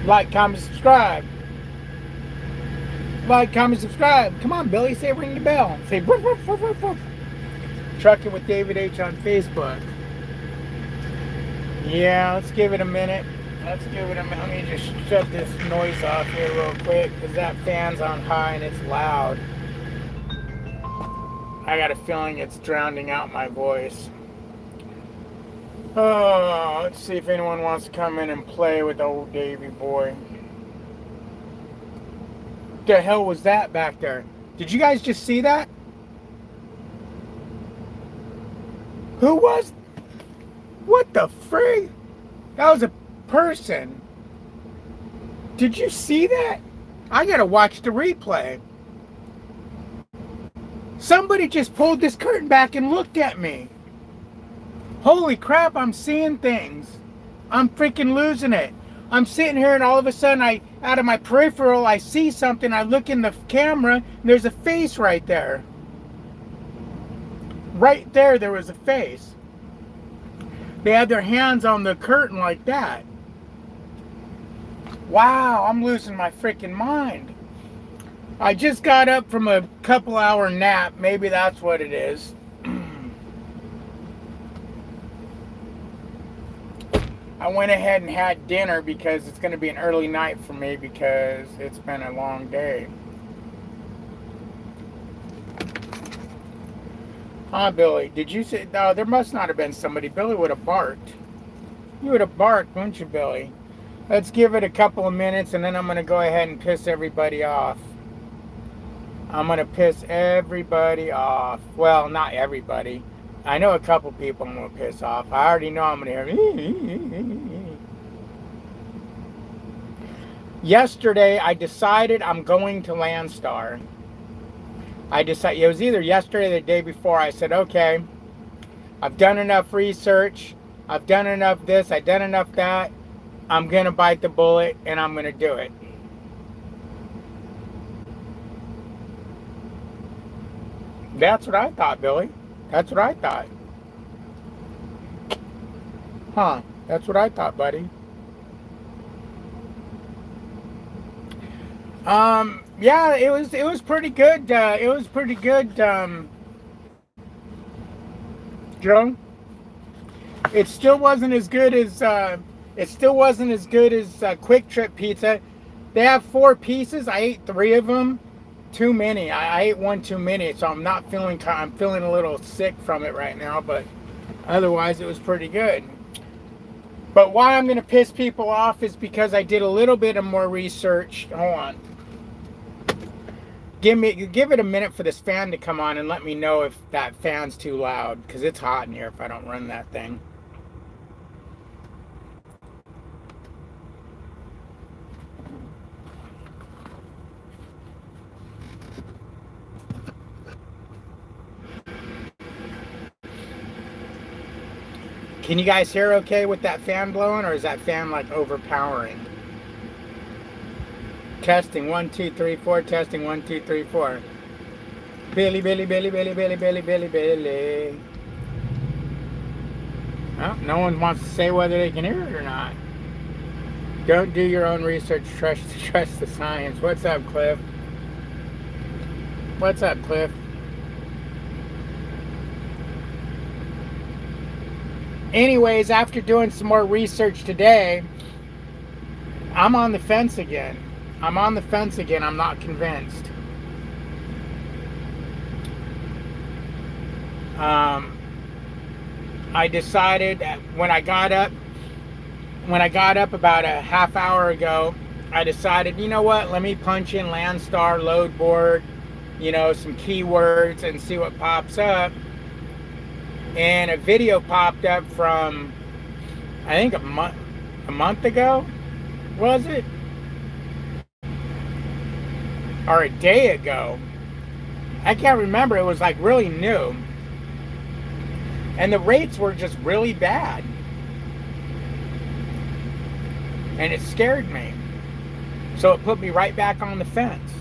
Like, comment, subscribe. Like, comment, subscribe. Come on, Billy. Say ring the bell. Say woof, woof, woof, woof, woof. Trucking with David H on Facebook. Yeah, let's give it a minute. Let's give it a minute. Let me just shut this noise off here real quick because that fan's on high and it's loud. I got a feeling it's drowning out my voice. Oh, let's see if anyone wants to come in and play with old Davy boy. What the hell was that back there? Did you guys just see that? Who was? What the frig? That was a person. Did you see that? I gotta watch the replay. Somebody just pulled this curtain back and looked at me. Holy crap, I'm seeing things. I'm freaking losing it. I'm sitting here and all of a sudden out of my peripheral, I see something. I look in the camera and there's a face right there. Right there, there was a face. They had their hands on the curtain like that. Wow, I'm losing my freaking mind. I just got up from a couple hour nap. Maybe that's what it is. I went ahead and had dinner because it's going to be an early night for me because it's been a long day. Huh, Billy? Did you say... No, there must not have been somebody. Billy would have barked. You would have barked, wouldn't you, Billy? Let's give it a couple of minutes and then I'm going to go ahead and piss everybody off. I'm going to piss everybody off. Well, not everybody. I know a couple people I'm going to piss off. I already know I'm going to hear... Yesterday, I decided I'm going to Landstar. I decided, it was either yesterday or the day before. I said, okay, I've done enough research. I've done enough this. I've done enough that. I'm going to bite the bullet and I'm going to do it. That's what I thought, Billy. That's what I thought. Huh. That's what I thought, buddy. Yeah, it was pretty good. It was pretty good, Joe. It still wasn't as good as Quick Trip Pizza. They have 4 pieces. I ate 3 of them. Too many. I ate one too many, so I'm not feeling. I'm feeling a little sick from it right now, but otherwise it was pretty good. But why I'm going to piss people off is because I did a little bit of more research. Hold on. Give it a minute for this fan to come on and let me know if that fan's too loud, because it's hot in here if I don't run that thing. Can you guys hear okay with that fan blowing, or is that fan like overpowering? Testing 1 2 3 4. Testing 1 2 3 4. Billy, Billy, Billy, Billy, Billy, Billy, Billy, Billy. Well, no one wants to say whether they can hear it or not. Don't do your own research. Trust the science. What's up, Cliff? What's up, Cliff? Anyways, after doing some more research today, I'm on the fence again. I'm not convinced. I decided that when I got up about a half hour ago, I decided, you know what, let me punch in Landstar load board, some keywords and see what pops up. And a video popped up from, I think a month ago, was it? Or a day ago. I can't remember. It was like really new. And the rates were just really bad. And it scared me. So it put me right back on the fence.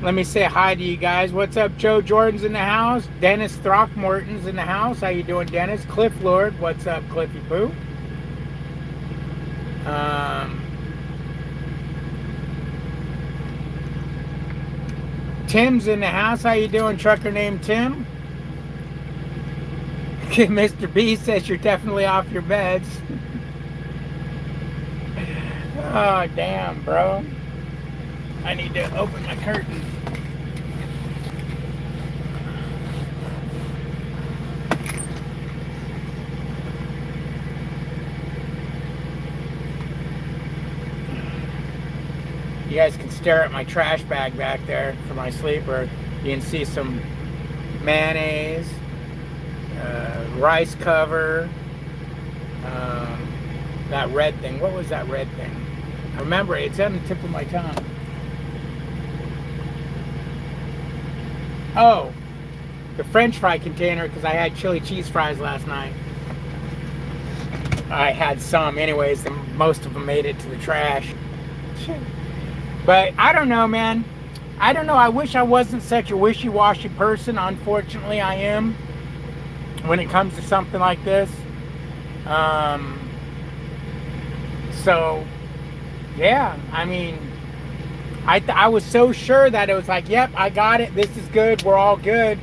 Let me say hi to you guys. What's up? Joe Jordan's in the house. Dennis Throckmorton's in the house. How you doing, Dennis? Cliff Lord. What's up, Cliffy Poo? Tim's in the house. How you doing, trucker named Tim? Mr. B says you're definitely off your meds. Oh, damn, bro. I need to open my curtain. You guys can stare at my trash bag back there for my sleeper. You can see some mayonnaise, rice cover, that red thing. What was that red thing? I remember it's on the tip of my tongue. Oh, the French fry container, because I had chili cheese fries last night. I had some anyways, and most of them made it to the trash. But I don't know, man. I don't know. I wish I wasn't such a wishy-washy person. Unfortunately, I am when it comes to something like this. So, yeah. I mean, I was so sure that it was like, yep, I got it. This is good. We're all good.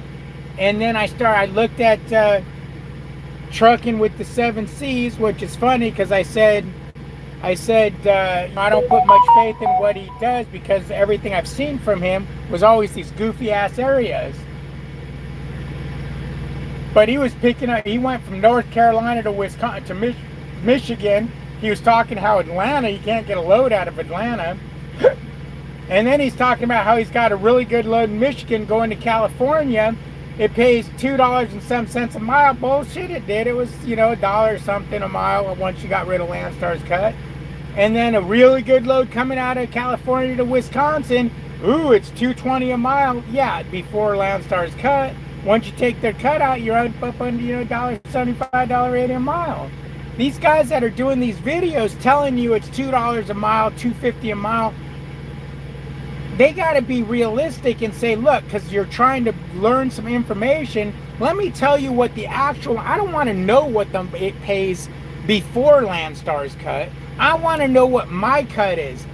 And then I looked at trucking with the 7 C's, which is funny because I said, I don't put much faith in what he does because everything I've seen from him was always these goofy ass areas. But he was picking up, he went from North Carolina to Wisconsin to Michigan. He was talking how Atlanta, you can't get a load out of Atlanta. And then he's talking about how he's got a really good load in Michigan going to California. It pays $2 and some cents a mile. Bullshit, it did. It was, $1 something a mile once you got rid of Landstar's cut. And then a really good load coming out of California to Wisconsin. Ooh, it's $2.20 a mile. Yeah, before Landstar's cut. Once you take their cut out, you're up under, $1.75, $1.80 a mile. These guys that are doing these videos telling you it's $2 a mile, $2.50 a mile, they got to be realistic and say, look, because you're trying to learn some information, let me tell you what the actual, I don't want to know what it pays before Landstar's cut. I want to know what my cut is.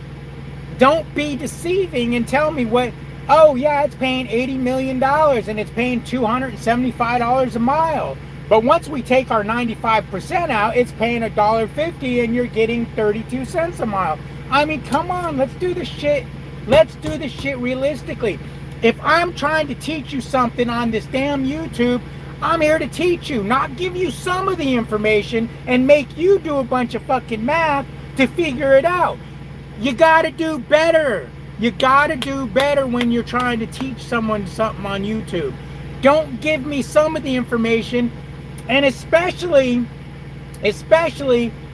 Don't be deceiving and tell me what, oh yeah, it's paying $80 million and it's paying $275 a mile. But once we take our 95% out, it's paying $1.50 and you're getting 32 cents a mile. I mean, come on, let's do this shit. Let's do this shit realistically. If I'm trying to teach you something on this damn YouTube, I'm here to teach you, not give you some of the information and make you do a bunch of fucking math to figure it out. You gotta do better. You gotta do better when you're trying to teach someone something on YouTube. Don't give me some of the information, and especially,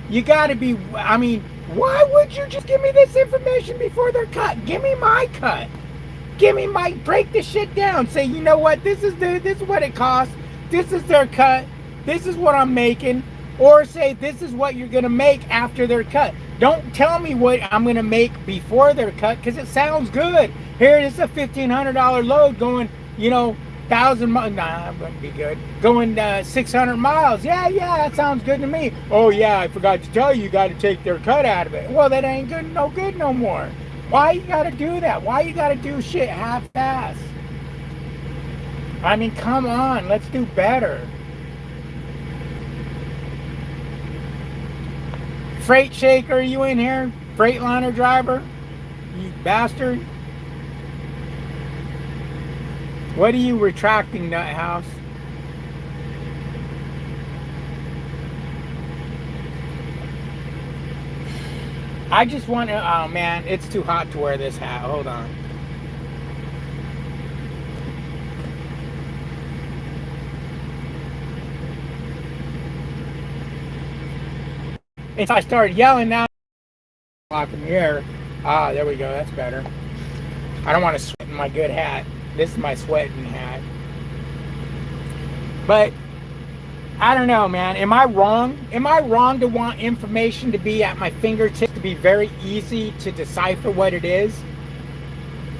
you gotta be, I mean, why would you just give me this information before they're cut? Give me my cut. Break this shit down. Say, you know what, this is what it costs. This is their cut. This is what I'm making. Or say, this is what you're going to make after they're cut. Don't tell me what I'm going to make before they're cut, because it sounds good. Here it is, a $1,500 load going, 1,000 miles. Nah, it wouldn't be good. Going 600 miles. Yeah, that sounds good to me. Oh, yeah, I forgot to tell you, you got to take their cut out of it. Well, that ain't good no more. Why you got to do that? Why you got to do shit half-ass? I mean, come on, let's do better. Freight shaker, are you in here? Freightliner driver? You bastard. What are you retracting, nut house? I just want to, oh man, it's too hot to wear this hat. Hold on. Until I started yelling now. Lock in the air. Ah, there we go. That's better. I don't want to sweat in my good hat. This is my sweating hat. But I don't know, man. Am I wrong? Am I wrong to want information to be at my fingertips, to be very easy to decipher what it is?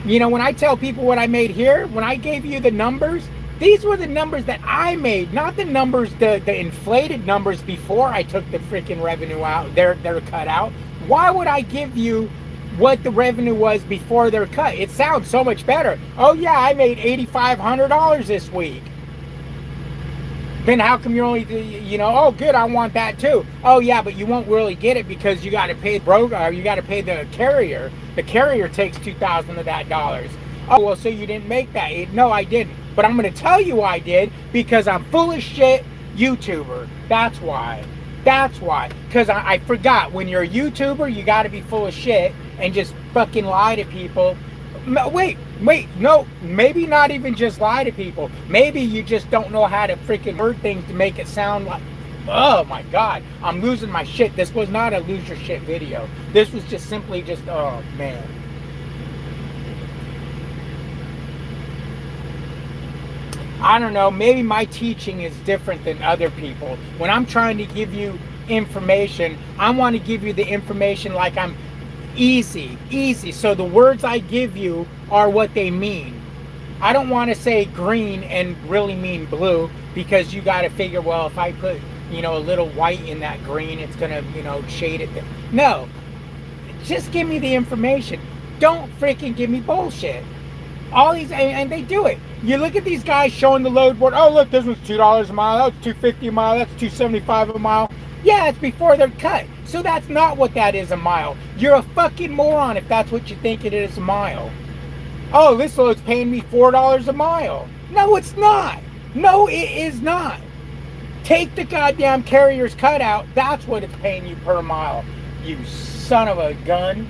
You know, when I tell people what I made here, when I gave you the numbers, these were the numbers that I made, not the numbers, the inflated numbers before I took the freaking revenue out, they're cut out. Why would I give you what the revenue was before they're cut? It sounds so much better. Oh yeah, I made $8,500 this week. Then how come you're only, you know, oh good, I want that too. Oh yeah, but you won't really get it because you got to pay broker, you got to pay the carrier. The carrier takes 2,000 of that dollars. Oh well, so you didn't make that? No, I didn't. But I'm going to tell you I did because I'm full of shit YouTuber. That's why. That's why. Because I forgot, when you're a YouTuber, you got to be full of shit and just fucking lie to people. Wait, no, maybe not even just lie to people. Maybe you just don't know how to freaking word things to make it sound like, oh my God, I'm losing my shit. This was not a lose your shit video. This was just simply just, oh man. I don't know, maybe my teaching is different than other people. When I'm trying to give you information, I want to give you the information like I'm easy. So the words I give you are what they mean. I don't want to say green and really mean blue, because you got to figure, well, if I put, you know, a little white in that green, it's going to, you know, shade it. No, just give me the information. Don't freaking give me bullshit. All these, and they do it. You look at these guys showing the load board. Oh, look, this one's $2 a mile. That's $2.50 a mile. That's $2.75 a mile. Yeah, it's before they're cut. So that's not what that is a mile. You're a fucking moron if that's what you think it is a mile. Oh, this load's paying me $4 a mile. No, it's not. No, it is not. Take the goddamn carrier's cutout. That's what it's paying you per mile. You son of a gun.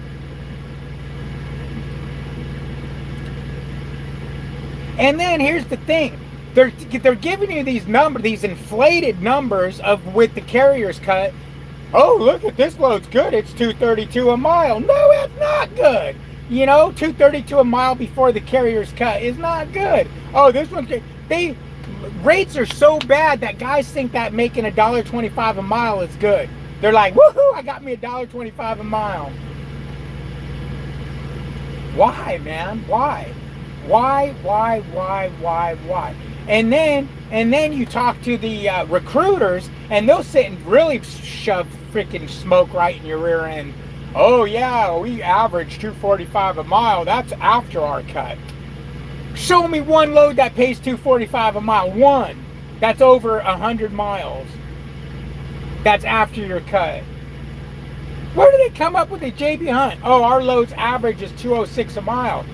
And then here's the thing. They're giving you these numbers, these inflated numbers of with the carrier's cut. Oh, look at this load's good. It's $2.32 a mile. No, it's not good. You know, $2.32 a mile before the carrier's cut is not good. Oh, this one's good. Rates are so bad that guys think that making $1.25 a mile is good. They're like, woohoo, I got me $1.25 a mile. Why, man? Why? Why? And then you talk to the recruiters, and they'll sit and really shove freaking smoke right in your rear end. Oh yeah, we average $2.45 a mile. That's after our cut. Show me one load that pays $2.45 a mile. One that's over 100 miles. That's after your cut. Where do they come up with a JB Hunt? Oh, our load's average is $2.06 a mile.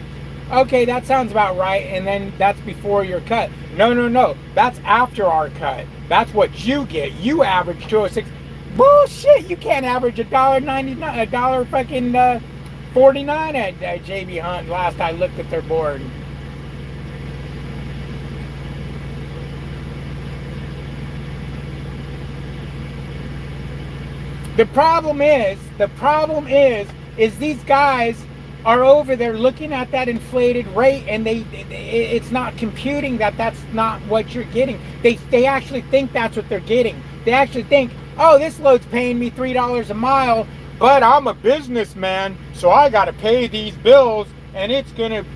Okay, that sounds about right, and then that's before your cut. No, that's after our cut. That's what you get. You average 206. Bullshit, you can't average $1.99, $1 fucking 49 at JB Hunt last I looked at their board. The problem is these guys are over there looking at that inflated rate, and it's not computing that that's not what you're getting. They actually think that's what they're getting. They actually think, oh, this load's paying me $3 a mile, but I'm a businessman, so I got to pay these bills, and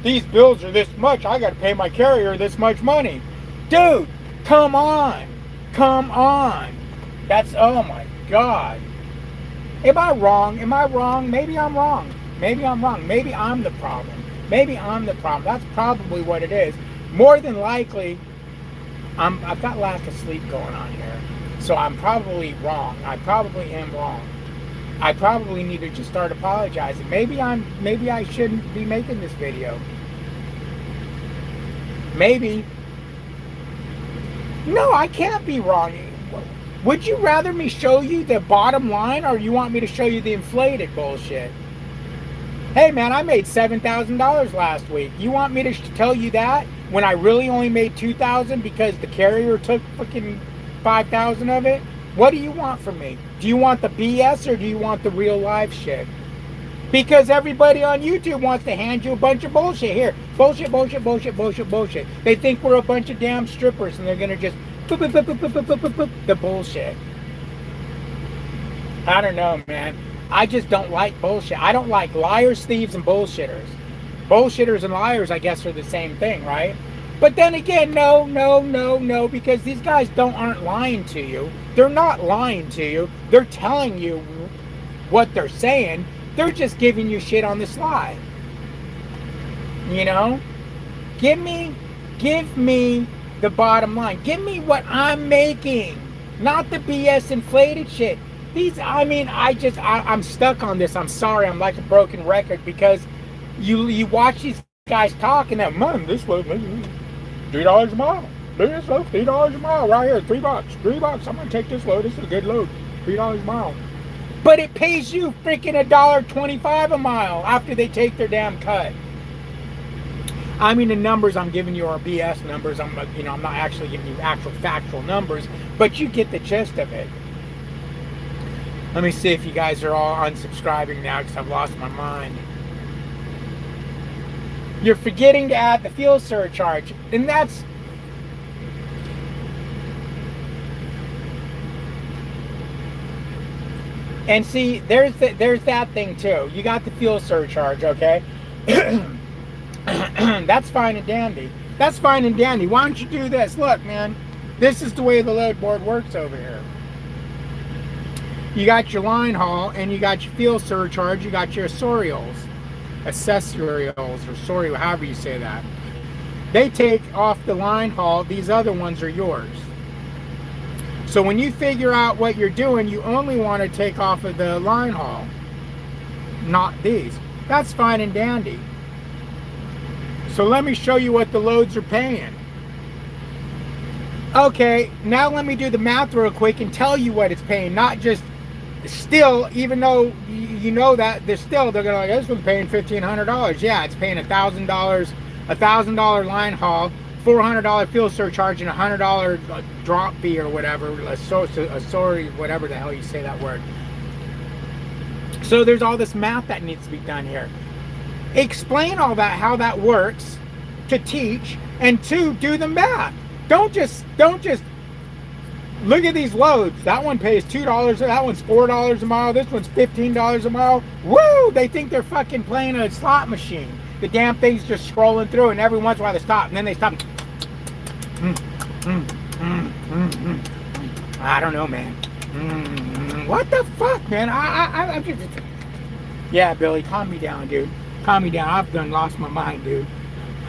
these bills are this much. I got to pay my carrier this much money. Dude, come on. That's, oh my God. Am I wrong? Maybe I'm wrong. Maybe I'm the problem. That's probably what it is. More than likely, I've got lack of sleep going on here. So I'm probably wrong. I probably am wrong. I probably need to just start apologizing. Maybe I shouldn't be making this video. Maybe. No, I can't be wrong. Would you rather me show you the bottom line, or you want me to show you the inflated bullshit? Hey man, I made $7,000 last week. You want me to tell you that when I really only made $2,000 because the carrier took freaking $5,000 of it? What do you want from me? Do you want the BS, or do you want the real life shit? Because everybody on YouTube wants to hand you a bunch of bullshit. Here, bullshit. They think we're a bunch of damn strippers, and they're gonna just the bullshit. I don't know, man. I just don't like bullshit. I don't like liars, thieves, and bullshitters. bullshitters and liars, I guess, are the same thing, right? But then again, no, because these guys aren't lying to you. They're not lying to you. They're telling you what they're saying. They're just giving you shit on the sly. You know? Give me the bottom line. Give me what I'm making, not the BS inflated shit. I'm stuck on this. I'm sorry. I'm like a broken record because you watch these guys talk and that, man, this was $3 a mile. This load, $3 a mile right here, $3. $3. I'm gonna take this load. This is a good load. $3 a mile. But it pays you freaking $1.25 a mile after they take their damn cut. I mean, the numbers I'm giving you are BS numbers. I'm not actually giving you actual factual numbers, but you get the gist of it. Let me see if you guys are all unsubscribing now because I've lost my mind. You're forgetting to add the fuel surcharge, and that's... And see, there's that thing too. You got the fuel surcharge, okay? That's fine and dandy. That's fine and dandy. Why don't you do this? Look, man, this is the way the load board works over here. You got your line haul, and you got your fuel surcharge. You got your accessorials, or sorry, however you say that. They take off the line haul. These other ones are yours. So when you figure out what you're doing, you only want to take off of the line haul, not these. That's fine and dandy. So let me show you what the loads are paying. Okay, now let me do the math real quick and tell you what it's paying, not just still, even though you know that they're gonna like, this one's paying $1,500. Yeah, it's paying $1,000 line haul, $400 fuel surcharge, and $100 drop fee or whatever, sorry, whatever the hell you say that word. So there's all this math that needs to be done here. Explain all that, how that works, to teach, and to do the math. Don't just look at these loads. That one pays $2, that one's $4 a mile, this one's $15 a mile. Woo! They think they're fucking playing a slot machine. The damn thing's just scrolling through, and every once in a while they stop, and then they stop. I don't know, man. What the fuck, man? I'm just... Yeah, Billy, calm me down, dude. Calm me down. I've done lost my mind, dude.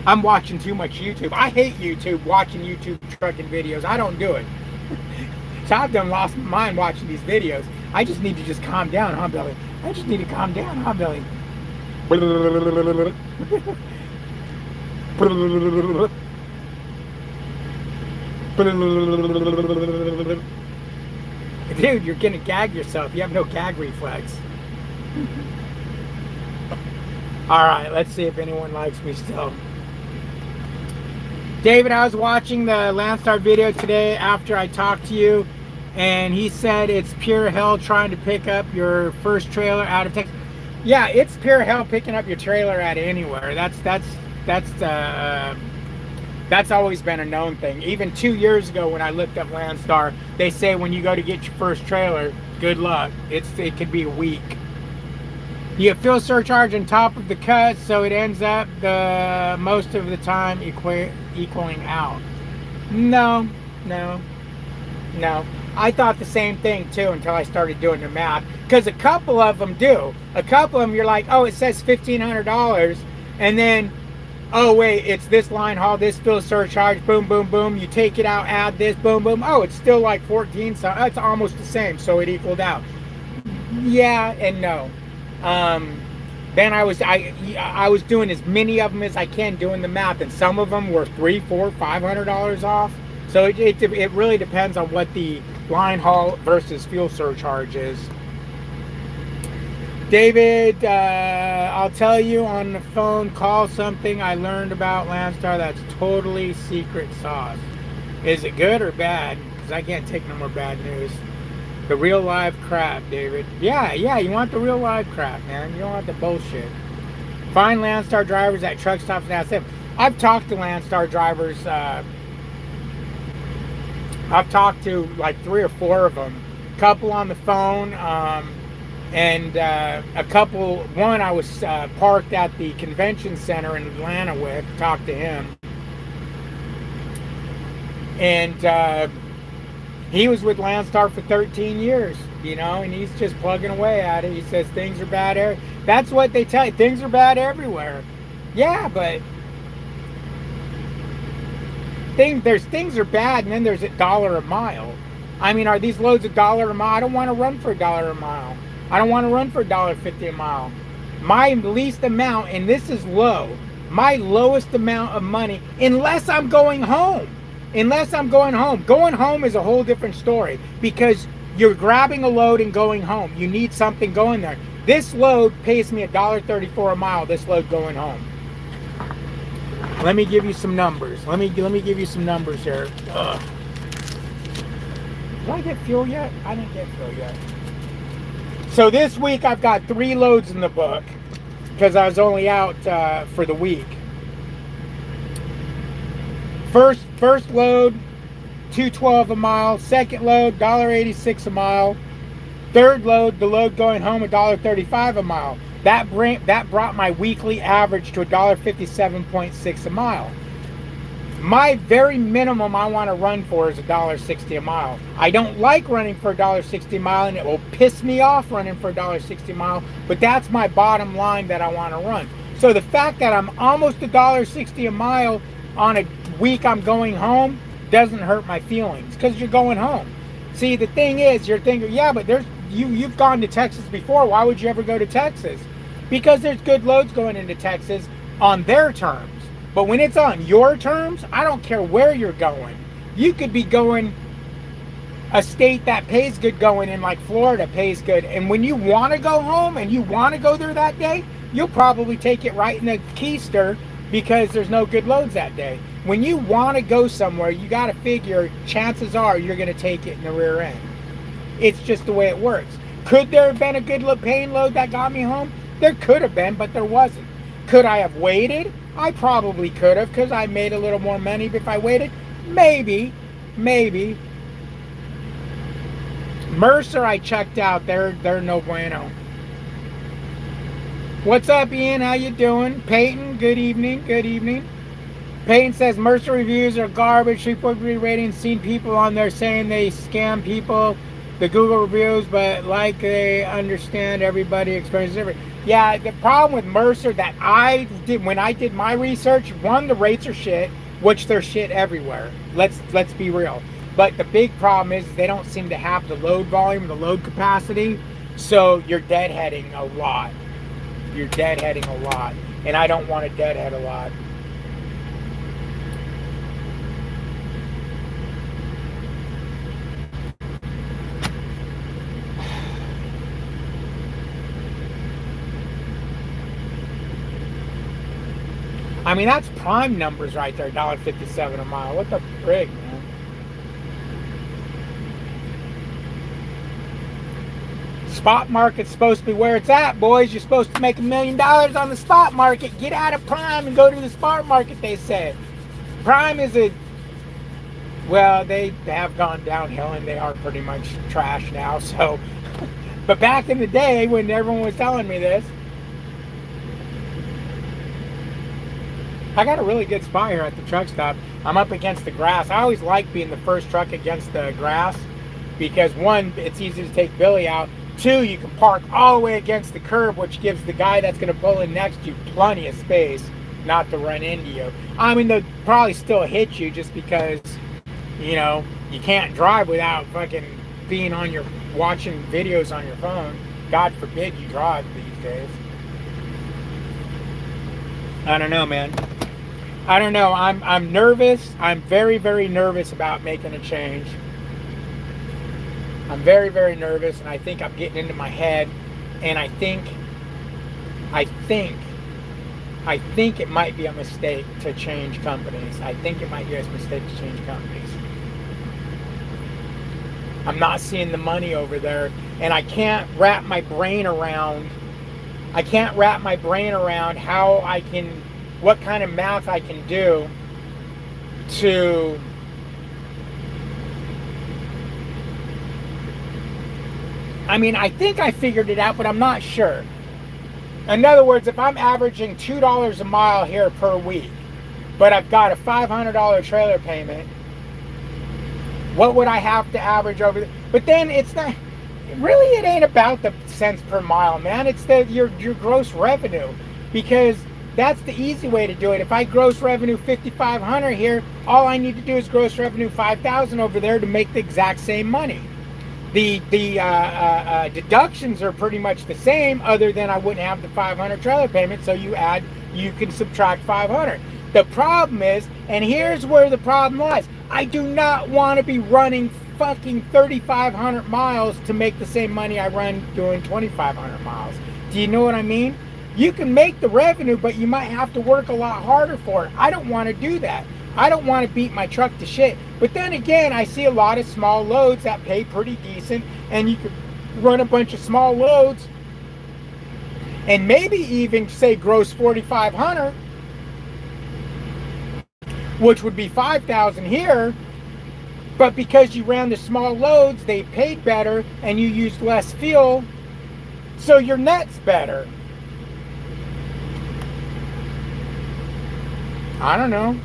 I'm watching too much YouTube. I hate YouTube, watching YouTube trucking videos. I don't do it. So I've done lost my mind watching these videos. I just need to just calm down, huh, Billy? I just need to calm down, huh, Billy? Dude, you're gonna gag yourself. You have no gag reflex. Alright, let's see if anyone likes me still. David, I was watching the Landstar video today after I talked to you, and he said it's pure hell trying to pick up your first trailer out of Texas. Yeah, it's pure hell picking up your trailer out of anywhere. That's always been a known thing. Even 2 years ago when I looked up Landstar, they say when you go to get your first trailer, good luck. It could be a week. You have fuel surcharge on top of the cut, so it ends up most of the time equaling out. No. I thought the same thing too until I started doing the math. Because a couple of them do. A couple of them you're like, oh, it says $1,500, and then, oh wait, it's this line haul, this fuel surcharge, boom, boom, boom. You take it out, add this, boom, boom. Oh, it's still like 14, so it's almost the same, so it equaled out. Yeah and no. Then I was doing as many of them as I can, doing the math, and some of them were $300, $400, $500 off. So it really depends on what the line haul versus fuel surcharge is. David, I'll tell you on the phone, call something I learned about Landstar that's totally secret sauce. Is it good or bad? Because I can't take no more bad news. The real live crap, David. Yeah, you want the real live crap, man. You don't want the bullshit. Find Landstar drivers at truck stops and ask them. I've talked to Landstar drivers. I've talked to like 3 or 4 of them. Couple on the phone. And one I was parked at the convention center in Atlanta with, talked to him. And he was with Landstar for 13 years, and he's just plugging away at it. He says things are bad. That's what they tell you. Things are bad everywhere. Yeah, but things are bad, and then there's $1 a mile. I mean, are these loads $1 a mile? I don't want to run for $1 a mile. I don't want to run for $1.50 a mile. My least amount, and this is low, my lowest amount of money, unless I'm going home. Going home is a whole different story, because you're grabbing a load and going home. You need something going there. This load pays me $1.34 a mile, this load going home. Let me give you some numbers. Let me give you some numbers here. Ugh. Did I get fuel yet? I didn't get fuel yet. So this week I've got 3 loads in the book, because I was only out for the week. First load, $2.12 a mile. Second load, $1.86 a mile. Third load, the load going home, $1.35 a mile. That brought my weekly average to $1.57.6 a mile. My very minimum I want to run for is $1.60 a mile. I don't like running for $1.60 a mile, and it will piss me off running for $1.60 a mile, but that's my bottom line that I want to run. So the fact that I'm almost $1.60 a mile on a week I'm going home doesn't hurt my feelings, because you're going home. See, the thing is, you're thinking, yeah, but you've gone to Texas before. Why would you ever go to Texas? Because there's good loads going into Texas on their terms. But when it's on your terms, I don't care where you're going. You could be going a state that pays good, going in like Florida pays good. And when you want to go home and you want to go there that day, you'll probably take it right in the keister, because there's no good loads that day. When you want to go somewhere, you got to figure chances are you're going to take it in the rear end. It's just the way it works. Could there have been a good paying load that got me home? There could have been, but there wasn't. Could I have waited? I probably could have, because I made a little more money if I waited. Maybe. Mercer, I checked out. They're no bueno. What's up, Ian? How you doing? Peyton, good evening. Peyton says Mercer reviews are garbage. 3.3 ratings. Seen people on there saying they scam people. The Google reviews, but like they understand everybody experiences everything. Yeah, the problem with Mercer that I did when I did my research, one, the rates are shit, which they're shit everywhere. Let's be real. But the big problem is they don't seem to have the load volume, the load capacity. So you're deadheading a lot. And I don't want to deadhead a lot. I mean, that's prime numbers right there, $1.57 a mile. What the frig, man? Spot market's supposed to be where it's at, boys. You're supposed to make $1 million on the spot market. Get out of prime and go to the spot market, they said. Prime is well, they have gone downhill, and they are pretty much trash now, so. But back in the day, when everyone was telling me this, I got a really good spot here at the truck stop. I'm up against the grass. I always like being the first truck against the grass, because one, it's easy to take Billy out. Two, you can park all the way against the curb, which gives the guy that's going to pull in next to you plenty of space not to run into you. I mean, they'll probably still hit you just because, you can't drive without fucking being watching videos on your phone. God forbid you drive these days. I don't know, man. I don't know. I'm nervous. I'm very, very nervous about making a change. I'm very, very nervous, and I think I'm getting into my head. And I think it might be a mistake to change companies. I think it might be a mistake to change companies. I'm not seeing the money over there, and I can't wrap my brain around what kind of math I can do I mean, I think I figured it out, but I'm not sure. In other words, if I'm averaging $2 a mile here per week, but I've got a $500 trailer payment, what would I have to average over but then it's not really, it ain't about the cents per mile, man. It's your gross revenue, because that's the easy way to do it. If I gross revenue 5,500 here, all I need to do is gross revenue 5,000 over there to make the exact same money. The deductions are pretty much the same, other than I wouldn't have the 500 trailer payment. So you can subtract 500. The problem is, and here's where the problem lies, I do not want to be running fucking 3,500 miles to make the same money I run doing 2,500 miles. Do you know what I mean? You can make the revenue, but you might have to work a lot harder for it. I don't want to do that. I don't want to beat my truck to shit. But then again, I see a lot of small loads that pay pretty decent, and you could run a bunch of small loads and maybe even say gross 4,500, which would be 5,000 here. But because you ran the small loads, they paid better and you used less fuel, so your net's better. I don't know.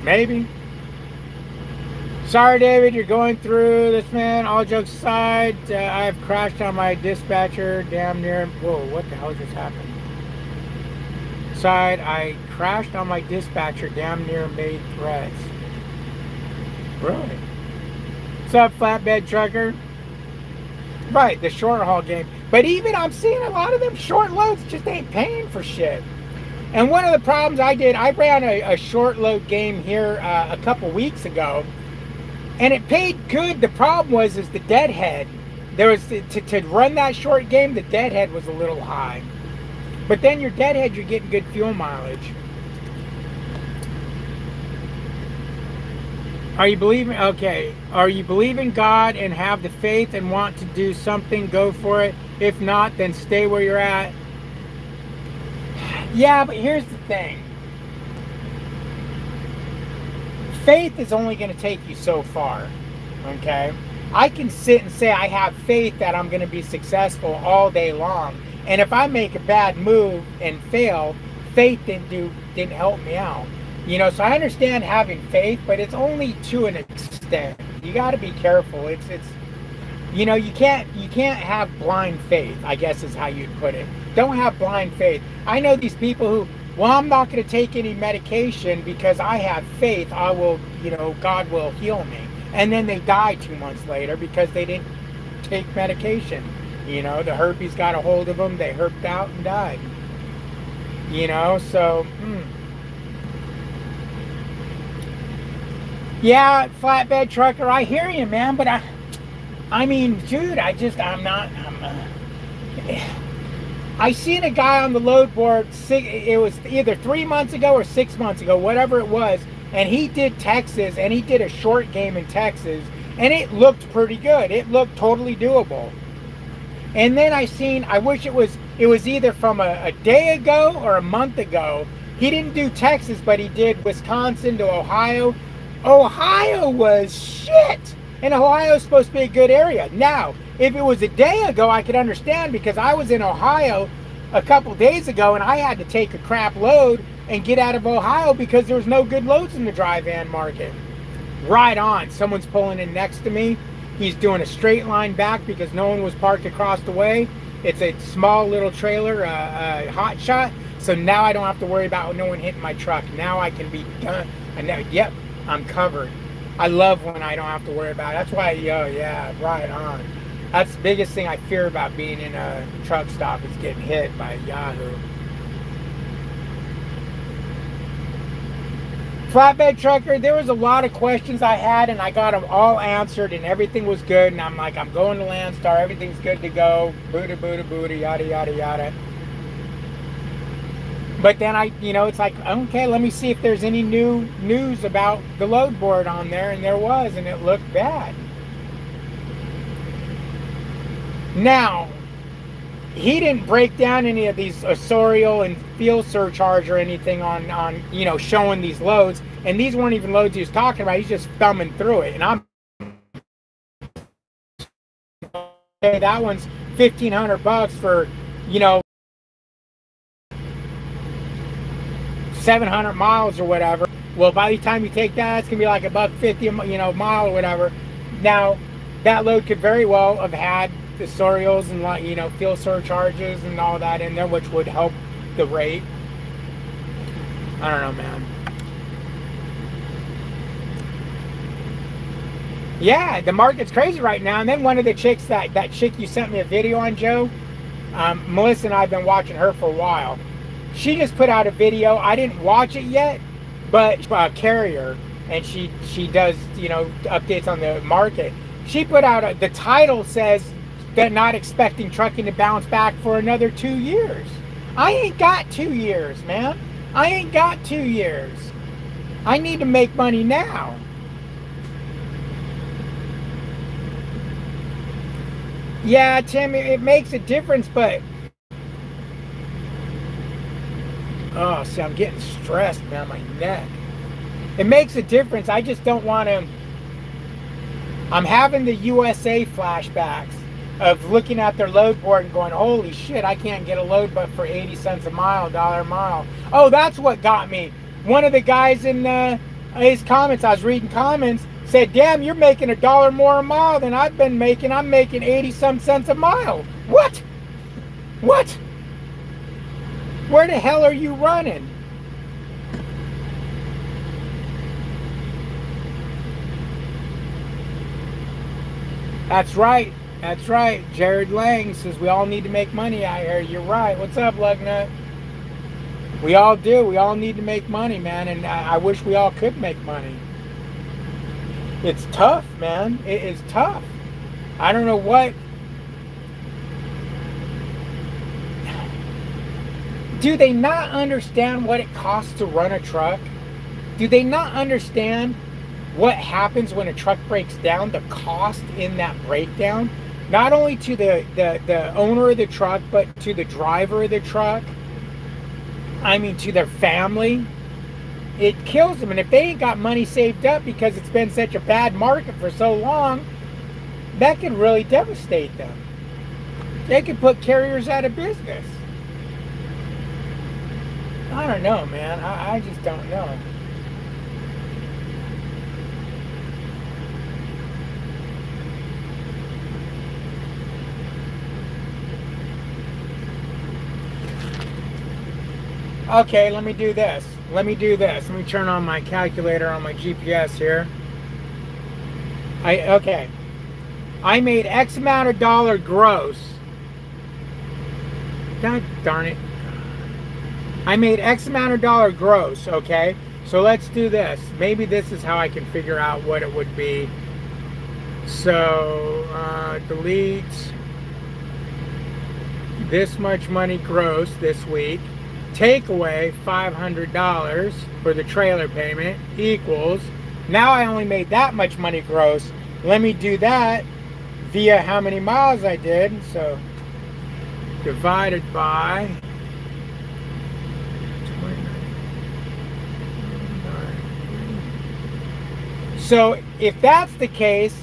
Maybe. Sorry, David, you're going through this, man. All jokes aside, I've crashed on my dispatcher damn near. Whoa, what the hell just happened? I crashed on my dispatcher, damn near made threats. Really? What's up, flatbed trucker? Right, the short haul game. But even I'm seeing a lot of them short loads just ain't paying for shit. And one of the problems I ran a short load game here a couple weeks ago, and it paid good. The problem is the deadhead. There was to run that short game, the deadhead was a little high. But then your deadhead, you're getting good fuel mileage. Are you believing? Okay. Are you believing God and have the faith and want to do something? Go for it. If not, then stay where you're at. Yeah, but here's the thing. Faith is only going to take you so far. Okay? I can sit and say I have faith that I'm going to be successful all day long. And if I make a bad move and fail, faith didn't help me out. You know, so I understand having faith, but it's only to an extent. You got to be careful. It's you know, you can't have blind faith, I guess is how you'd put it. Don't have blind faith. I know these people who, well, I'm not going to take any medication because I have faith. I will, you know, God will heal me. And then they die 2 months later because they didn't take medication. You know, the herpes got a hold of them. They herped out and died. You know, so... Yeah, flatbed trucker, I hear you, man, but I mean, dude, I seen a guy on the load board, it was either 3 months ago or 6 months ago, whatever it was, and he did Texas, and he did a short game in Texas, and it looked pretty good. It looked totally doable. And then I wish it was either from a day ago or a month ago. He didn't do Texas, but he did Wisconsin to Ohio. Ohio was shit, and Ohio's supposed to be a good area. Now, if it was a day ago, I could understand, because I was in Ohio a couple days ago, and I had to take a crap load and get out of Ohio because there was no good loads in the dry van market. Right on. Someone's pulling in next to me. He's doing a straight line back because no one was parked across the way. It's a small little trailer, hot shot. So now I don't have to worry about no one hitting my truck. Now I can be done. Yep. I'm covered. I love when I don't have to worry about it. That's why, yeah, right on. That's the biggest thing I fear about being in a truck stop, is getting hit by a Yahoo. Flatbed trucker, there was a lot of questions I had, and I got them all answered, and everything was good. And I'm like, I'm going to Landstar. Everything's good to go. Booty, booty, booty, yada, yada, yada. But then it's like, okay, let me see if there's any new news about the load board on there. And there was, and it looked bad. Now, he didn't break down any of these Osorio and fuel surcharge or anything on showing these loads. And these weren't even loads he was talking about. He's just thumbing through it. And I'm okay, that one's $1,500 for, you know, 700 miles or whatever. Well, by the time you take that, it's gonna be like $1.50, you know, mile or whatever. Now, that load could very well have had the sorials and, you know, fuel surcharges and all that in there, which would help the rate. I don't know, man. Yeah, the market's crazy right now. And then one of the chicks, that chick you sent me a video on, Joe, Melissa and I have been watching her for a while. She just put out a video. I didn't watch it yet, but Carrier, and she does, you know, updates on the market. She put out the title says they're not expecting trucking to bounce back for another 2 years. I ain't got 2 years, man. I ain't got 2 years. I need to make money now. Yeah, Tim, it makes a difference, but oh, see, I'm getting stressed, man, my neck. It makes a difference. I just don't want to. I'm having the USA flashbacks of looking at their load board and going, holy shit, I can't get a load but for 80 cents a mile, $1 a mile. Oh, that's what got me. One of the guys in his comments, I was reading comments, said, damn, you're making $1 more a mile than I've been making. I'm making 80 some cents a mile. What? What? Where the hell are you running? That's right. That's right. Jared Lang says we all need to make money out here. You're right. What's up, Lugnut? We all do. We all need to make money, man. And I wish we all could make money. It's tough, man. It is tough. I don't know what. Do they not understand what it costs to run a truck? Do they not understand what happens when a truck breaks down, the cost in that breakdown? Not only to the owner of the truck, but to the driver of the truck. I mean, to their family. It kills them. And if they ain't got money saved up because it's been such a bad market for so long, that could really devastate them. They could put carriers out of business. I don't know, man. I just don't know. Okay, let me do this. Let me turn on my calculator on my GPS here. Okay. I made X amount of dollar gross. God darn it. I made X amount of dollar gross, okay? So let's do this. Maybe this is how I can figure out what it would be. So, delete this much money gross this week. Take away $500 for the trailer payment equals, now I only made that much money gross. Let me do that via how many miles I did. So divided by 29. So if that's the case,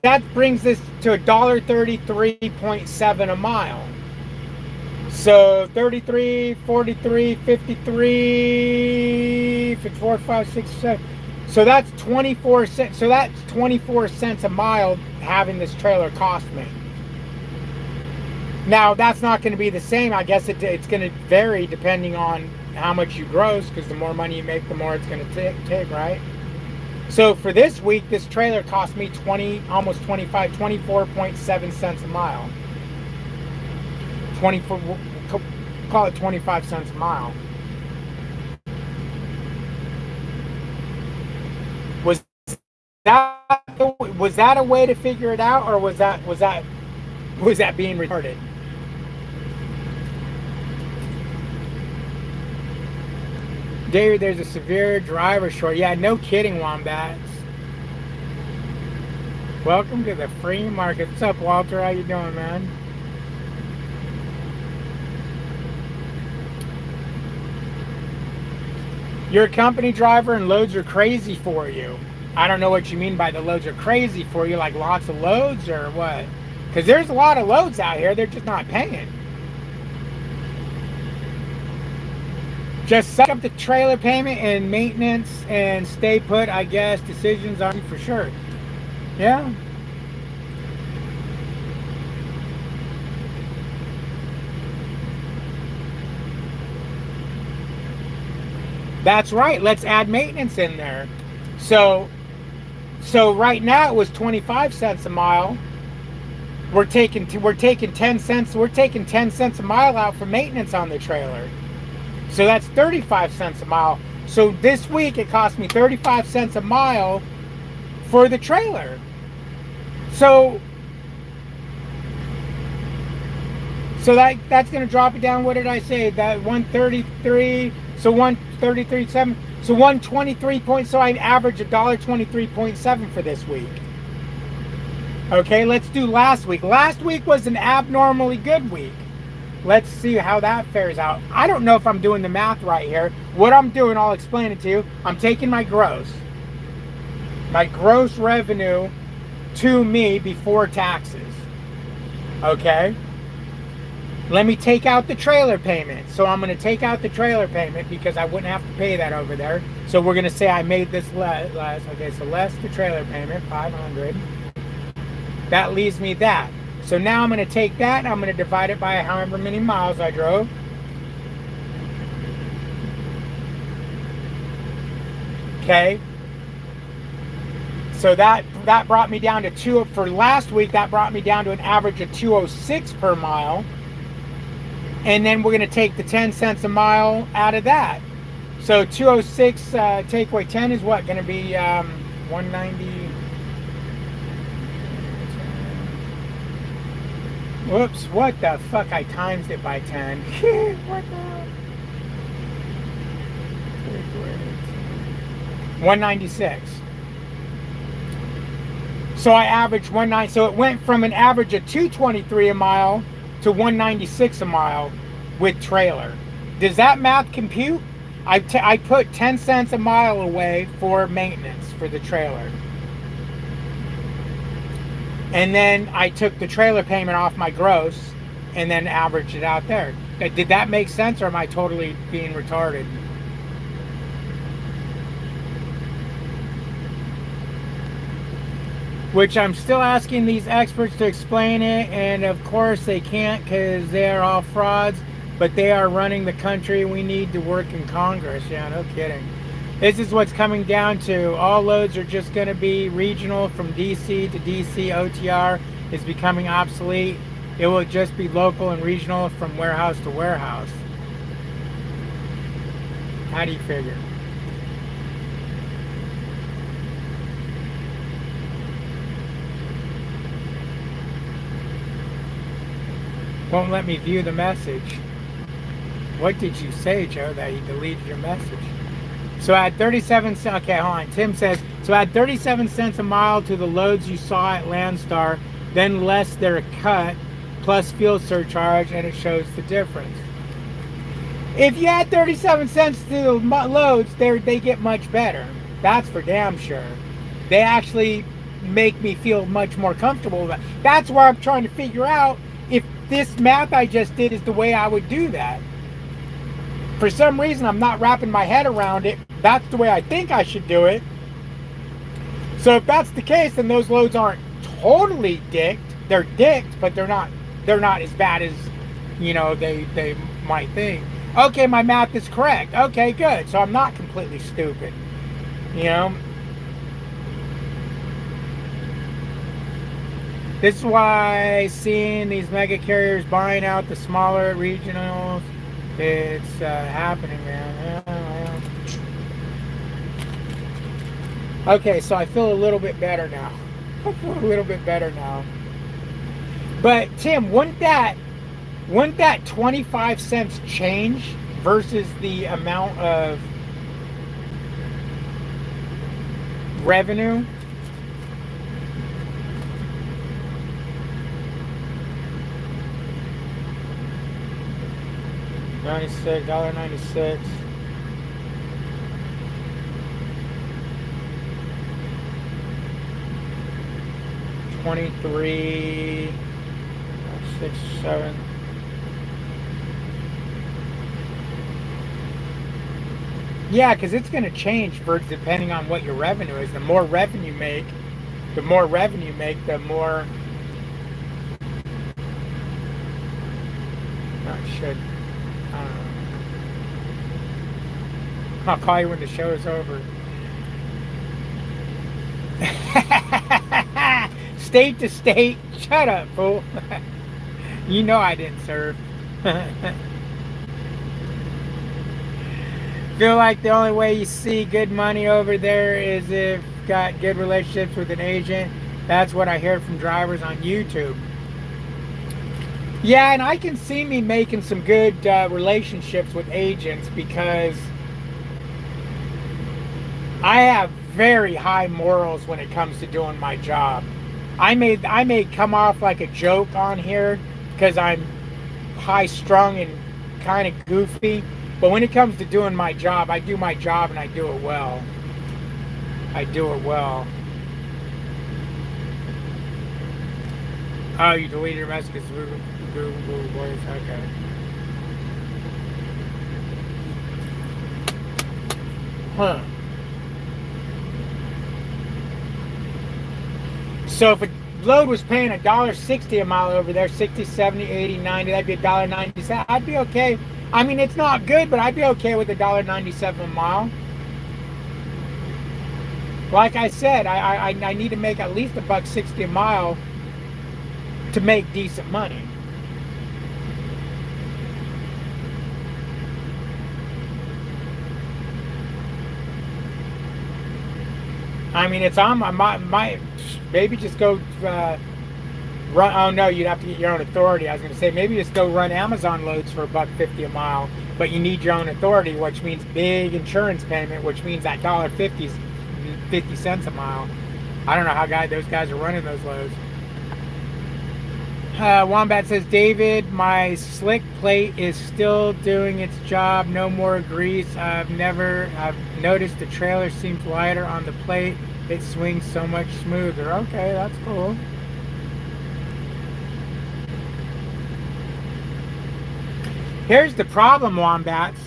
that brings us to $1.33.7 a mile. So 33, 43, 53, 54, 5, 6, 7. So that's 24 cents. So that's 24 cents a mile having this trailer cost me. Now that's not going to be the same. I guess it's going to vary depending on how much you gross, because the more money you make, the more it's going to take, right? So for this week, this trailer cost me almost 24.7 cents a mile. 24, call it 25 cents a mile. Was that a way to figure it out, or was that being retarded? Dude, there's a severe driver short. Yeah, no kidding, Wombats. Welcome to the free market. What's up, Walter? How you doing, man? You're a company driver and loads are crazy for you. I don't know what you mean by the loads are crazy for you, like lots of loads or what? Because there's a lot of loads out here, they're just not paying. Just suck up the trailer payment and maintenance and stay put, I guess. Decisions on you for sure. Yeah. That's right. Let's add maintenance in there. So right now it was 25 cents a mile. We're taking 10 cents. We're taking 10 cents a mile out for maintenance on the trailer. So that's 35 cents a mile. So this week it cost me 35 cents a mile for the trailer. So that's going to drop it down. What did I say? That 133. So 133.7. So 123 points. So I average $1.23.7 for this week. Okay, let's do last week. Last week was an abnormally good week. Let's see how that fares out. I don't know if I'm doing the math right here. What I'm doing, I'll explain it to you. I'm taking my gross revenue to me before taxes. Okay? Let me take out the trailer payment. So I'm going to take out the trailer payment because I wouldn't have to pay that over there. So we're going to say I made this less. Okay, so less the trailer payment, 500. That leaves me that. So now I'm going to take that and I'm going to divide it by however many miles I drove. Okay. So that brought me down to for last week, that brought me down to an average of 206 per mile. And then we're going to take the 10 cents a mile out of that. So 206 take away 10 is what? Going to be 190. Whoops, what the fuck? I times it by 10. What the hell? 196. So I averaged 190. So it went from an average of 223 a mile to 196 a mile with trailer. Does that math compute? I put 10 cents a mile away for maintenance for the trailer. And then I took the trailer payment off my gross and then averaged it out there. Did that make sense, or am I totally being retarded? Which I'm still asking these experts to explain it, and of course they can't because they are all frauds, but they are running the country. We need to work in Congress. Yeah, no kidding. This is what's coming down to. All loads are just going to be regional from DC to DC. OTR is becoming obsolete. It will just be local and regional from warehouse to warehouse. How do you figure? Won't let me view the message. What did you say, Joe, that he deleted your message? So add 37 cents. Okay, hold on. Tim says, so add 37 cents a mile to the loads you saw at Landstar, then less their cut, plus fuel surcharge, and it shows the difference. If you add 37 cents to the loads, they get much better. That's for damn sure. They actually make me feel much more comfortable with that. That's where I'm trying to figure out if this math I just did is the way I would do that. For some reason, I'm not wrapping my head around it. That's the way I think I should do it. So if that's the case, then those loads aren't totally dicked. They're dicked, but they're not as bad as, you know, they might think. Okay, my math is correct. Okay, good. So I'm not completely stupid. You know? This is why seeing these mega carriers buying out the smaller regionals, it's happening, man. Yeah. Okay, so I feel a little bit better now. I feel a little bit better now. But Tim, wouldn't that 25 cents change versus the amount of revenue? $96. $1.23, 6, 7. Yeah, because it's going to change for depending on what your revenue is. The more revenue you make, the more revenue you make, the more. No, it should. I'll call you when the show is over. State to state. Shut up, fool. You know I didn't serve. Feel like the only way you see good money over there is if you've got good relationships with an agent. That's what I hear from drivers on YouTube. Yeah, and I can see me making some good relationships with agents because I have very high morals when it comes to doing my job. I may come off like a joke on here because I'm high strung and kind of goofy, but when it comes to doing my job, I do my job and I do it well. I do it well. Oh, you deleted your messages. Google Voice. Okay. Huh. So if a load was paying $1.60 a mile over there, 60, 70, 80, 90, that'd be $1.97. I'd be okay. I mean, it's not good, but I'd be okay with $1.97 a mile. Like I said, I need to make at least $1.60 a mile to make decent money. I mean, it's on my maybe just go run. Oh no, you'd have to get your own authority. I was going to say maybe just go run Amazon loads for $1.50 a mile, but you need your own authority, which means big insurance payment, which means that $1.50 is 50 cents a mile. I don't know how those guys are running those loads. Wombat says, David, my slick plate is still doing its job. No more grease. I've noticed the trailer seems lighter on the plate. It swings so much smoother. Okay, that's cool. Here's the problem, Wombats.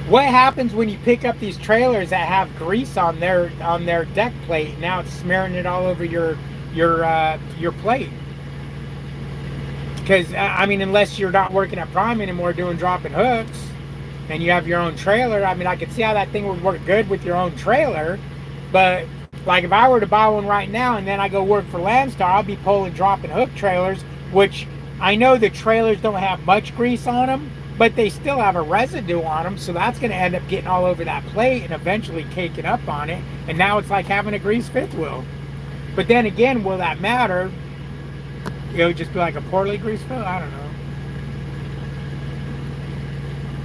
What happens when you pick up these trailers that have grease on their deck plate? Now it's smearing it all over your plate. Because I mean, unless you're not working at Prime anymore doing dropping hooks and you have your own trailer, I mean, I could see how that thing would work good with your own trailer. But like if I were to buy one right now and then I go work for Landstar, I'll be pulling dropping hook trailers, which I know the trailers don't have much grease on them, but they still have a residue on them, so that's going to end up getting all over that plate and eventually caking up on it, and now it's like having a grease fifth wheel. But then again, will that matter? It would just be like a poorly greased wheel? I don't know.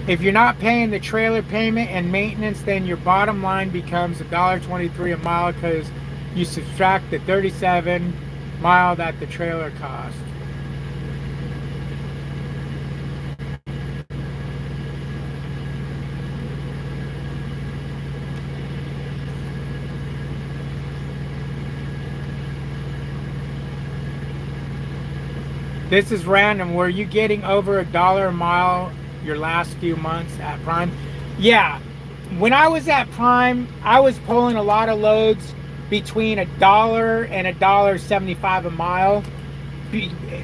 If you're not paying the trailer payment and maintenance, then your bottom line becomes $1.23 a mile because you subtract the 37 mile that the trailer cost. This is random. Were you getting over $1 a mile your last few months at Prime? Yeah. When I was at Prime, I was pulling a lot of loads between $1 and $1.75 a mile.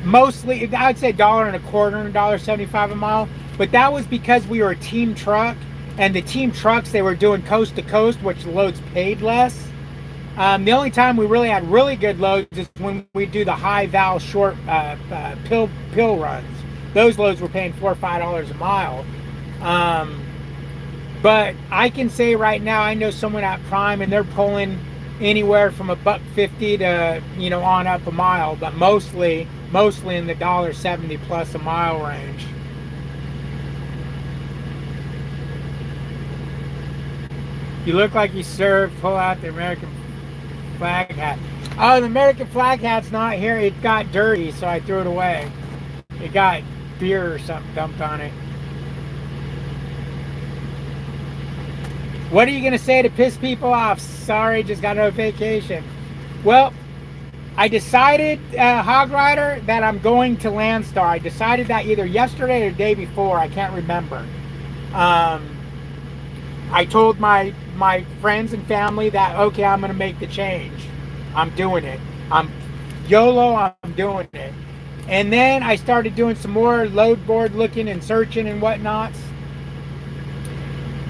Mostly, I'd say $1.25 and $1.75 a mile. But that was because we were a team truck, and the team trucks, they were doing coast to coast, which the loads paid less. The only time we really had really good loads is when we do the high val short pill runs. Those loads were paying $4 or $5 a mile. But I can say right now, I know someone at Prime and they're pulling anywhere from $1.50 to on up a mile, but mostly in the $1.70 plus a mile range. You look like you served. Pull out the American flag hat. Oh, the American flag hat's not here. It got dirty, so I threw it away. It got beer or something dumped on it. What are you going to say to piss people off? Sorry, just got no vacation. Well, I decided, Hog Rider, that I'm going to Landstar. I decided that either yesterday or the day before. I can't remember. Um, I told my friends and family that, okay, I'm going to make the change. I'm doing it. I'm YOLO. I'm doing it. And then I started doing some more load board looking and searching and whatnots.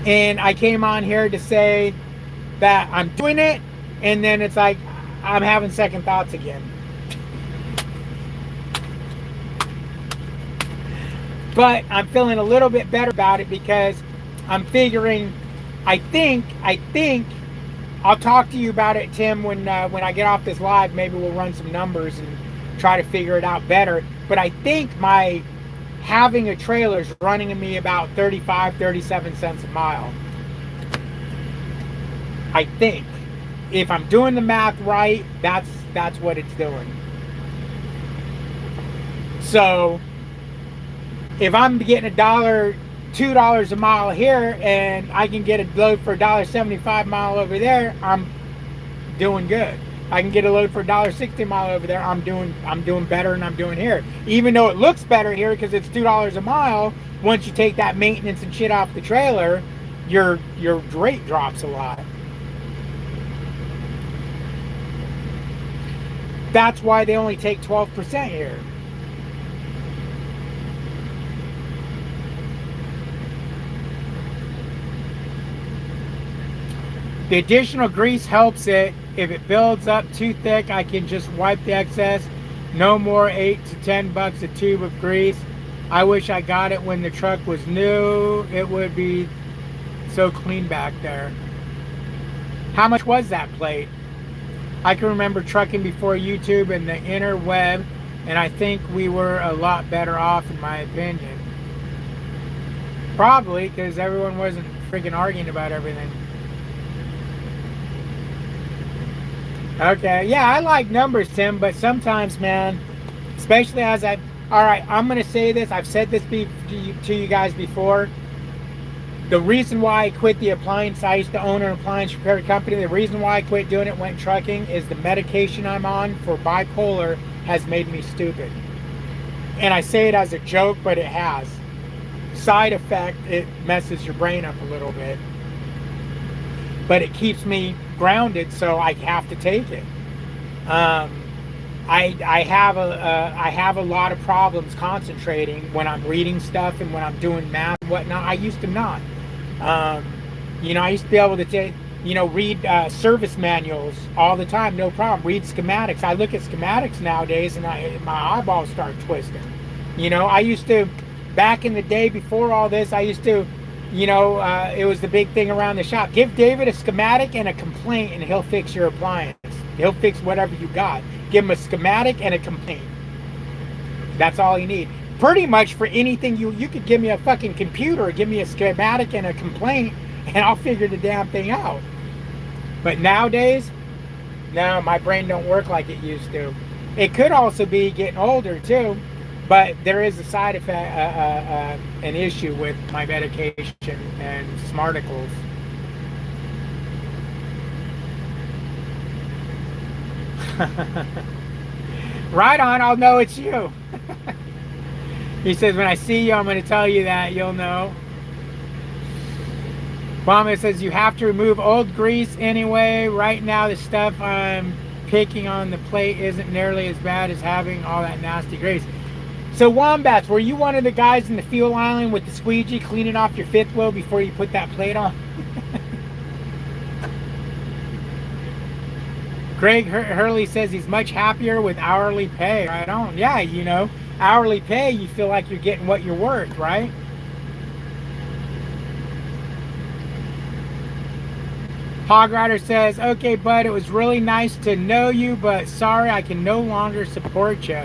And I came on here to say that I'm doing it. And then it's like I'm having second thoughts again. But I'm feeling a little bit better about it because I'm figuring, I think I'll talk to you about it, Tim, when I get off this live. Maybe we'll run some numbers and try to figure it out better. But I think my having a trailer is running me about 37 cents a mile. I think. If I'm doing the math right, that's what it's doing. So if I'm getting $2 a mile here, and I can get a load for $1.75 a mile over there, I'm doing good. I can get a load for $1.60 a mile over there, I'm doing better than I'm doing here. Even though it looks better here because it's $2 a mile, once you take that maintenance and shit off the trailer, your rate drops a lot. That's why they only take 12% here. The additional grease helps it. If it builds up too thick, I can just wipe the excess. No more $8 to $10 a tube of grease. I wish I got it when the truck was new. It would be so clean back there. How much was that plate? I can remember trucking before YouTube and the interweb, and I think we were a lot better off, in my opinion. Probably because everyone wasn't freaking arguing about everything. Okay, yeah, I like numbers, Tim, but sometimes, man, especially as all right, I'm going to say this. I've said this to you guys before. The reason why I quit the appliance, I used to own an appliance repair company. The reason why I quit doing it, went trucking, is the medication I'm on for bipolar has made me stupid. And I say it as a joke, but it has. Side effect, it messes your brain up a little bit. But it keeps me grounded, so I have to take it. I have a lot of problems concentrating when I'm reading stuff and when I'm doing math and whatnot. I used to not. You know, I used to be able to read service manuals all the time, no problem. Read schematics. I look at schematics nowadays and my eyeballs start twisting. You know, I used to, back in the day before all this, I used to, it was the big thing around the shop. Give David a schematic and a complaint and he'll fix your appliance. He'll fix whatever you got. Give him a schematic and a complaint. That's all you need. Pretty much for anything, you could give me a fucking computer, or give me a schematic and a complaint, and I'll figure the damn thing out. But nowadays, no, my brain don't work like it used to. It could also be getting older too, but there is a side effect, an issue with my medication and smarticles. Right on, I'll know it's you. He says, when I see you, I'm going to tell you that. You'll know. Obama says, you have to remove old grease anyway. Right now, the stuff I'm picking on the plate isn't nearly as bad as having all that nasty grease. So, Wombats, were you one of the guys in the fuel island with the squeegee cleaning off your fifth wheel before you put that plate on? Greg Hurley says he's much happier with hourly pay. Right on. Yeah, hourly pay, you feel like you're getting what you're worth, right? Hog Rider says, okay, bud, it was really nice to know you, but sorry, I can no longer support you.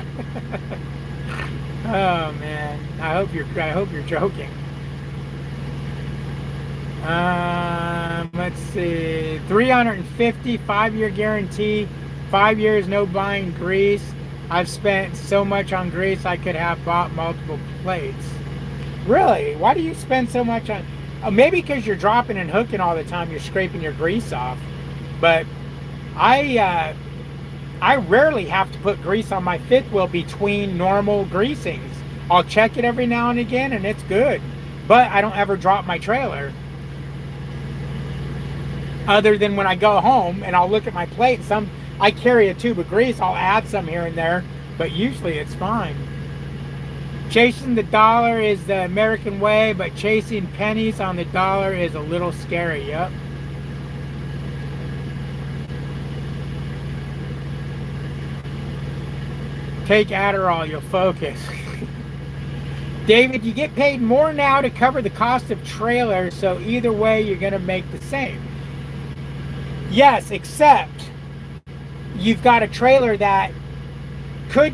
Oh man, I hope you're joking. Let's see, 350, 5-year guarantee, 5 years no buying grease. I've spent so much on grease I could have bought multiple plates. Really? Why do you spend so much on? Maybe because you're dropping and hooking all the time, you're scraping your grease off. But I I rarely have to put grease on my fifth wheel between normal greasings. I'll check it every now and again and it's good. But I don't ever drop my trailer. Other than when I go home and I'll look at my plate, I carry a tube of grease, I'll add some here and there, but usually it's fine. Chasing the dollar is the American way, but chasing pennies on the dollar is a little scary. Yep. Take Adderall, you'll focus. David, you get paid more now to cover the cost of trailers, so either way you're going to make the same. Yes, except you've got a trailer that could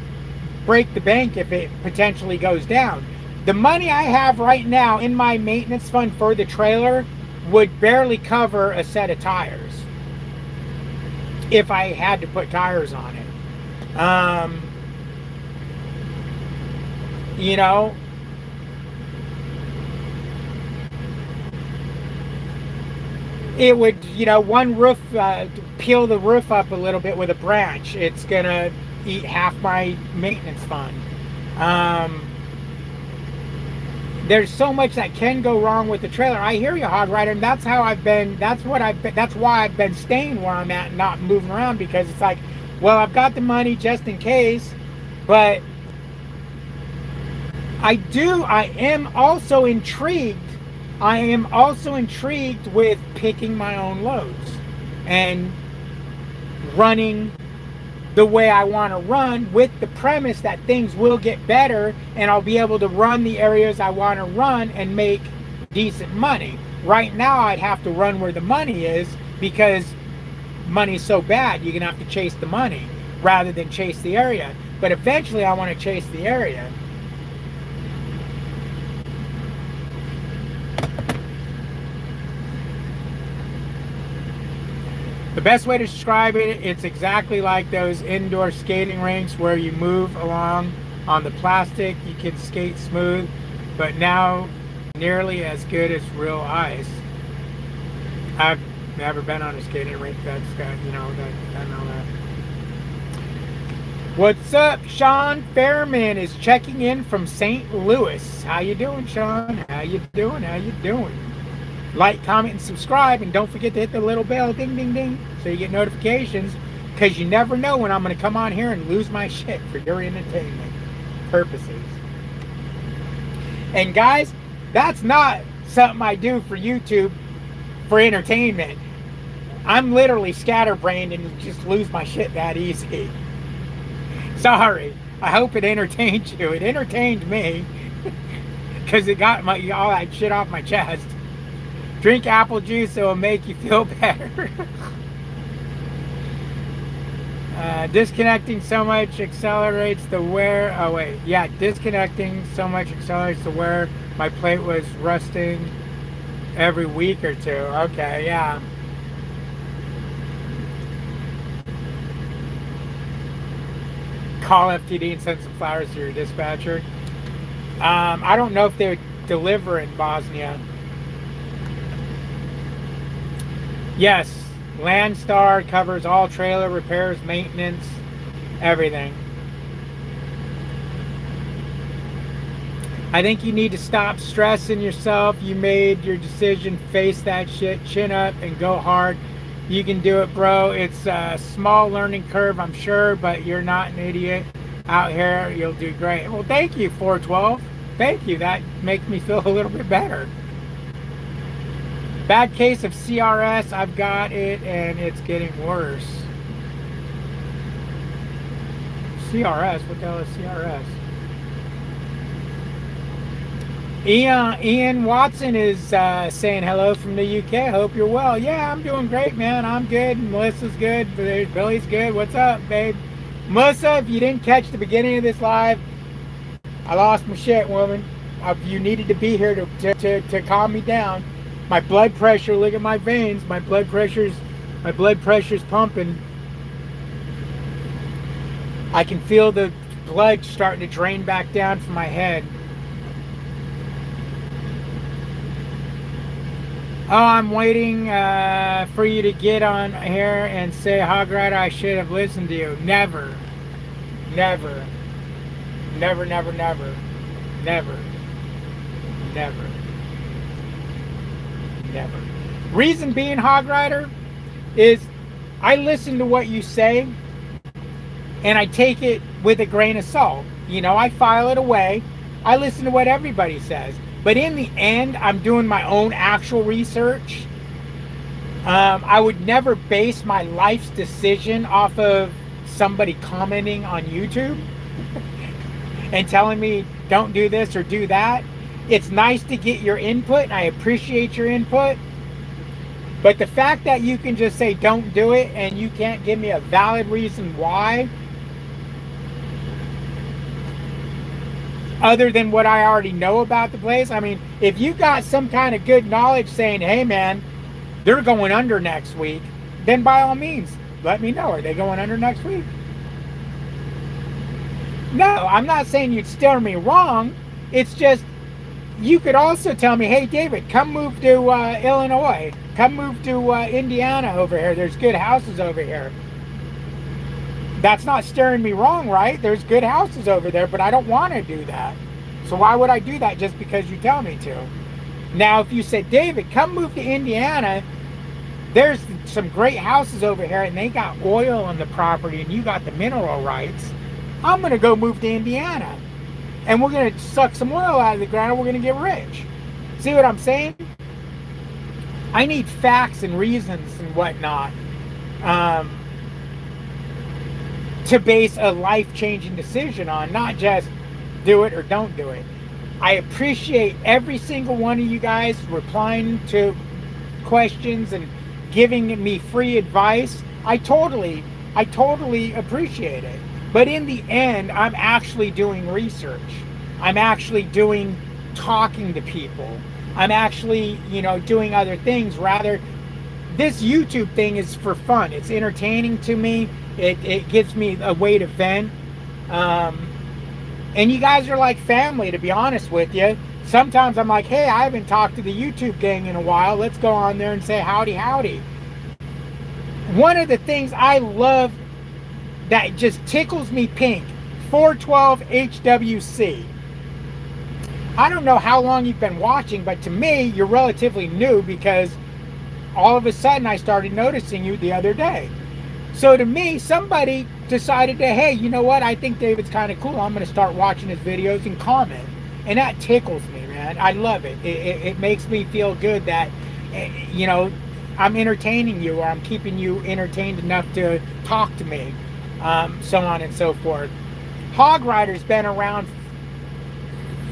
break the bank if it potentially goes down. The money I have right now in my maintenance fund for the trailer would barely cover a set of tires if I had to put tires on it. You know, it would, one roof, peel the roof up a little bit with a branch. It's gonna eat half my maintenance fund. There's so much that can go wrong with the trailer. I hear you, Hog Rider, and that's why I've been staying where I'm at and not moving around, because it's like, well, I've got the money just in case, but I am also intrigued with picking my own loads and running the way I want to run, with the premise that things will get better and I'll be able to run the areas I want to run and make decent money. Right now I'd have to run where the money is, because money's so bad you're gonna have to chase the money rather than chase the area. But eventually I want to chase the area. The best way to describe it, it's exactly like those indoor skating rinks where you move along on the plastic. You can skate smooth, but now nearly as good as real ice. I've never been on a skating rink that's got, I know that. What's up? Sean Fairman is checking in from St. Louis. How you doing, Sean? How you doing? Like, comment, and subscribe, and don't forget to hit the little bell, ding, ding, ding, so you get notifications, because you never know when I'm going to come on here and lose my shit for your entertainment purposes. And guys, that's not something I do for YouTube for entertainment. I'm literally scatterbrained and just lose my shit that easy. Sorry. I hope it entertained you. It entertained me, because it got all that shit off my chest. Drink apple juice, it will make you feel better. Disconnecting so much accelerates the wear. Oh wait, yeah, disconnecting so much accelerates the wear. My plate was rusting every week or two. Okay, yeah. Call FTD and send some flowers to your dispatcher. I don't know if they would deliver in Bosnia. Yes, Landstar covers all trailer repairs, maintenance, everything. I think you need to stop stressing yourself. You made your decision. Face that shit. Chin up and go hard. You can do it, bro. It's a small learning curve, I'm sure, but you're not an idiot out here. You'll do great. Well, thank you, 412. Thank you. That makes me feel a little bit better. Bad case of CRS, I've got it, and it's getting worse. CRS? What the hell is CRS? Ian Watson is saying hello from the UK. Hope you're well. Yeah, I'm doing great, man. I'm good. Melissa's good. Billy's good. What's up, babe? Melissa, if you didn't catch the beginning of this live, I lost my shit, woman. You needed to be here to calm me down. My blood pressure, look at my veins. My blood pressure's pumping. I can feel the blood starting to drain back down from my head. Oh, I'm waiting for you to get on here and say, Hog Rider, I should have listened to you. Never. Never. Never, never, never. Never. Never. Never. Reason being, Hog Rider, is I listen to what you say and I take it with a grain of salt. You know, I file it away. I listen to what everybody says. But in the end, I'm doing my own actual research. I would never base my life's decision off of somebody commenting on YouTube and telling me don't do this or do that. It's nice to get your input, and I appreciate your input. But the fact that you can just say don't do it and you can't give me a valid reason why, other than what I already know about the place. I mean, if you got some kind of good knowledge saying, hey man, they're going under next week, then by all means, let me know. Are they going under next week? No, I'm not saying you'd steer me wrong. It's just, you could also tell me, hey David, come move to Illinois. Come move to Indiana over here. There's good houses over here. That's not steering me wrong, right? There's good houses over there, but I don't want to do that. So why would I do that just because you tell me to? Now, if you said, David, come move to Indiana, there's some great houses over here and they got oil on the property and you got the mineral rights, I'm going to go move to Indiana. And we're going to suck some oil out of the ground and we're going to get rich. See what I'm saying? I need facts and reasons and whatnot. To base a life-changing decision on, not just do it or don't do it. I appreciate every single one of you guys replying to questions and giving me free advice. I totally appreciate it. But in the end, I'm actually doing research. I'm actually talking to people. I'm actually, doing other things. Rather, this YouTube thing is for fun. It's entertaining to me. It gives me a way to vent. And you guys are like family, to be honest with you. Sometimes I'm like, hey, I haven't talked to the YouTube gang in a while. Let's go on there and say howdy, howdy. One of the things I love that just tickles me pink, 412 HWC. I don't know how long you've been watching, but to me, you're relatively new because all of a sudden I started noticing you the other day. So to me, somebody decided to, hey, you know what? I think David's kind of cool. I'm going to start watching his videos and comment. And that tickles me, man. I love it. It makes me feel good that, I'm entertaining you or I'm keeping you entertained enough to talk to me, so on and so forth. Hog Rider's been around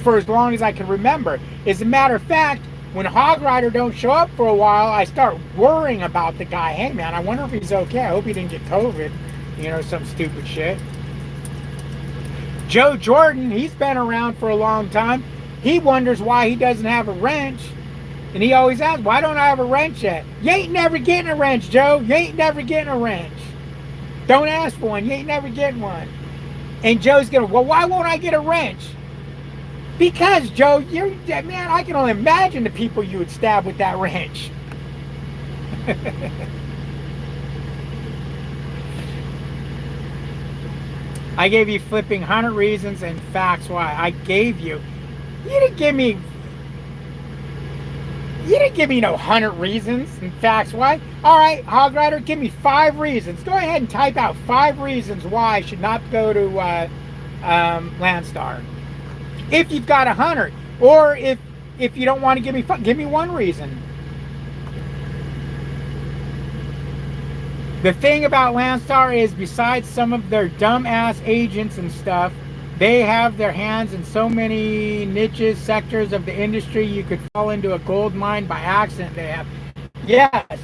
for as long as I can remember. As a matter of fact, when Hog Rider don't show up for a while, I start worrying about the guy. Hey man, I wonder if he's okay. I hope he didn't get COVID. Some stupid shit. Joe Jordan, he's been around for a long time. He wonders why he doesn't have a wrench. And he always asks, why don't I have a wrench yet? You ain't never getting a wrench, Joe. You ain't never getting a wrench. Don't ask for one. You ain't never getting one. And Joe's going, well, why won't I get a wrench? Because, Joe, man, I can only imagine the people you would stab with that wrench. I gave you flipping 100 reasons and facts why. I gave you. You didn't give me no 100 reasons and facts why. All right, Hog Rider, give me 5 reasons. Go ahead and type out 5 reasons why I should not go to Landstar. If you've got 100, or if you don't want to give me 1 reason. The thing about Landstar is, besides some of their dumbass agents and stuff, they have their hands in so many niches, sectors of the industry. You could fall into a gold mine by accident. They have, yes,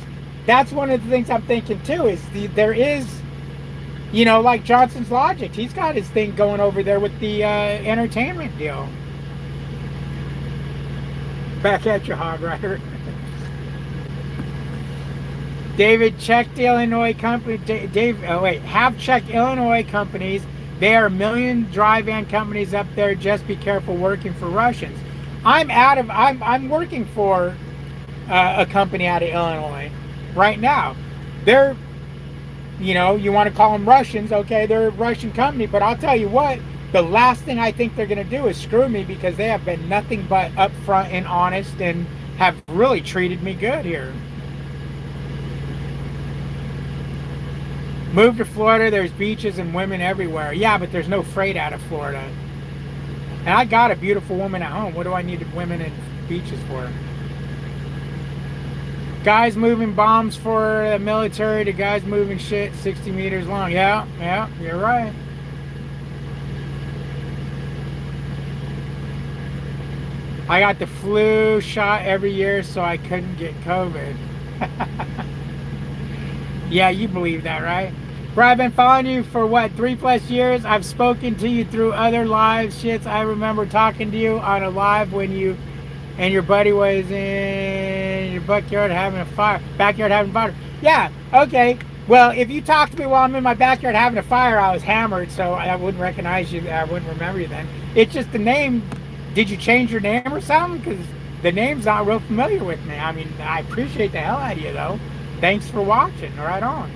that's one of the things I'm thinking too. Is there is, like Johnson's Logic. He's got his thing going over there with the entertainment deal. Back at you, Hog Rider. David, check the Illinois company. Have checked Illinois companies. There are a million dry van companies up there. Just be careful working for Russians. I'm working for a company out of Illinois right now. They're, you want to call them Russians, okay, they're a Russian company, but I'll tell you what, the last thing I think they're going to do is screw me, because they have been nothing but upfront and honest and have really treated me good here. Move to Florida, there's beaches and women everywhere. Yeah, but there's no freight out of Florida. And I got a beautiful woman at home. What do I need women and beaches for? Guys moving bombs for the military to guys moving shit 60 meters long. Yeah, you're right. I got the flu shot every year, so I couldn't get COVID. Yeah, you believe that, right? Bro, I've been following you for what, 3+ years? I've spoken to you through other live shits. I remember talking to you on a live when you and your buddy was in your backyard having a fire. Yeah, okay. Well, if you talk to me while I'm in my backyard having a fire, I was hammered, so I wouldn't recognize you. I wouldn't remember you then. It's just the name. Did you change your name or something? Because the name's not real familiar with me. I mean, I appreciate the hell out of you, though. Thanks for watching. Right on.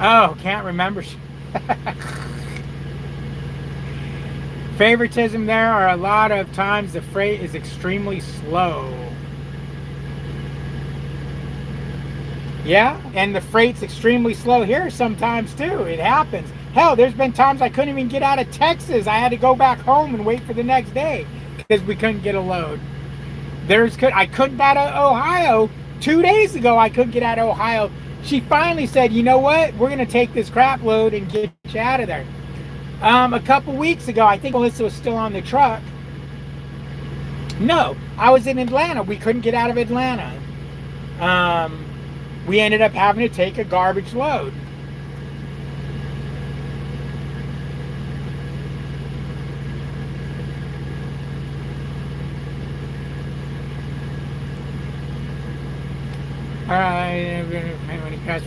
Oh, can't remember. Favoritism, there are a lot of times the freight is extremely slow. Yeah, and the freight's extremely slow here sometimes too. It happens. Hell, there's been times I couldn't even get out of Texas. I had to go back home and wait for the next day because we couldn't get a load. I couldn't out of Ohio. 2 days ago, I couldn't get out of Ohio. She finally said, you know what? We're going to take this crap load and get you out of there. A couple weeks ago, I think Melissa was still on the truck. No, I was in Atlanta. We couldn't get out of Atlanta. We ended up having to take a garbage load.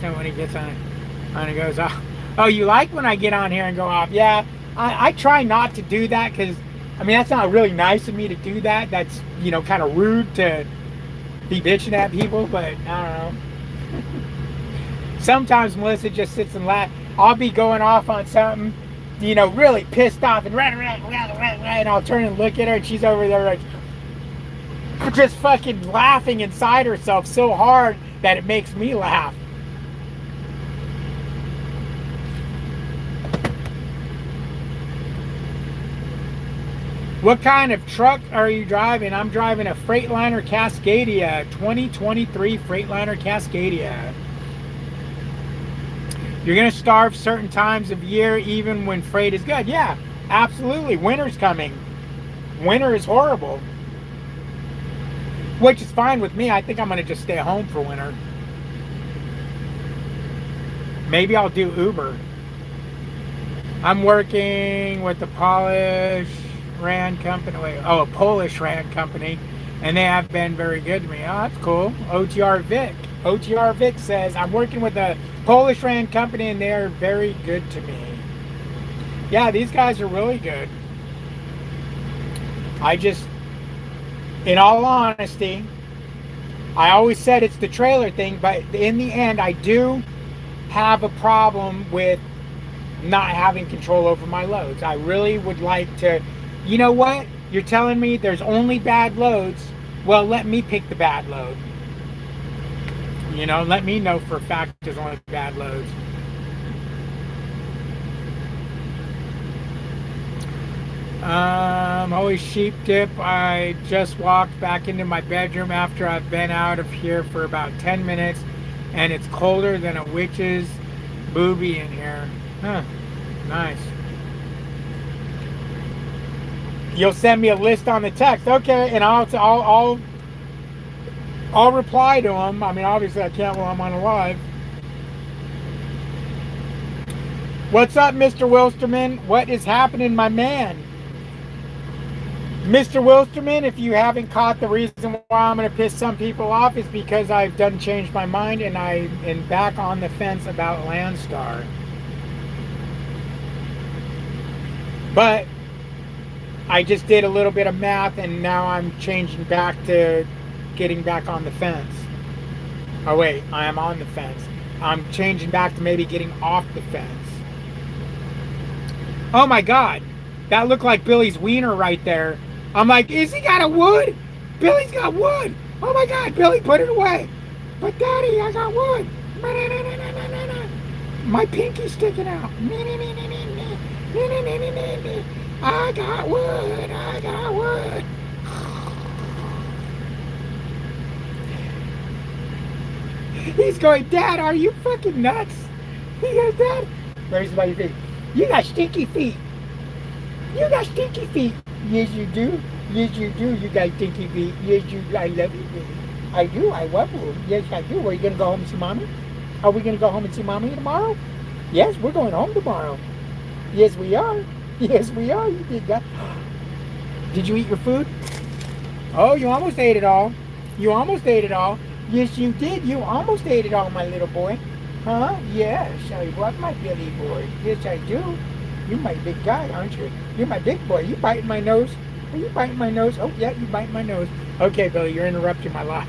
When he gets on it goes off. Oh, you like when I get on here and go off? Yeah, I try not to do that because, I mean, that's not really nice of me to do that. That's, kind of rude to be bitching at people, but I don't know. Sometimes Melissa just sits and laughs. I'll be going off on something, really pissed off, and I'll turn and look at her, and she's over there like, just fucking laughing inside herself so hard that it makes me laugh. What kind of truck are you driving? I'm driving a Freightliner Cascadia, 2023 Freightliner Cascadia. You're going to starve certain times of year even when freight is good. Yeah, absolutely. Winter's coming. Winter is horrible. Which is fine with me. I think I'm going to just stay home for winter. Maybe I'll do Uber. I'm working with the Polish rant company. A Polish rant company. And they have been very good to me. Oh, that's cool. OTR Vic. OTR Vic says, I'm working with a Polish rant company and they are very good to me. Yeah, these guys are really good. In all honesty, I always said it's the trailer thing, but in the end, I do have a problem with not having control over my loads. I really would like to, you know what? You're telling me there's only bad loads. Well, let me pick the bad load. Let me know for a fact there's only bad loads. Holy sheep dip. I just walked back into my bedroom after I've been out of here for about 10 minutes and it's colder than a witch's boobie in here. Huh. Nice. You'll send me a list on the text. Okay, and I'll reply to them. I mean, obviously I can't while I'm on a live. What's up, Mr. Wilsterman? What is happening, my man? Mr. Wilsterman, if you haven't caught, the reason why I'm going to piss some people off is because I've done changed my mind and I am back on the fence about Landstar. But I just did a little bit of math, and now I'm changing back to getting back on the fence. Oh wait, I am on the fence. I'm changing back to maybe getting off the fence. Oh my God, that looked like Billy's wiener right there. I'm like, is he got a wood? Billy's got wood. Oh my God, Billy, put it away. But Daddy, I got wood. My pinky's sticking out. I got wood. I got wood. He's going, Dad, are you fucking nuts? He goes, Dad, where's my feet? You got stinky feet. You got stinky feet. Yes, you do. Yes, you do. You got stinky feet. Yes, you do. I love you, baby. I do. I love you. Yes, I do. Are you going to go home and see Mommy? Are we going to go home and see Mommy tomorrow? Yes, we're going home tomorrow. Yes, we are. Yes, we are. You did that. Did you eat your food? Oh, you almost ate it all. You almost ate it all. Yes, you did. You almost ate it all, my little boy. Huh? Yes, I love my Billy boy. Yes, I do. You're my big guy, aren't you? You're my big boy. You biting my nose? Are you biting my nose? Oh, yeah, you biting my nose. Okay, Billy, you're interrupting my life.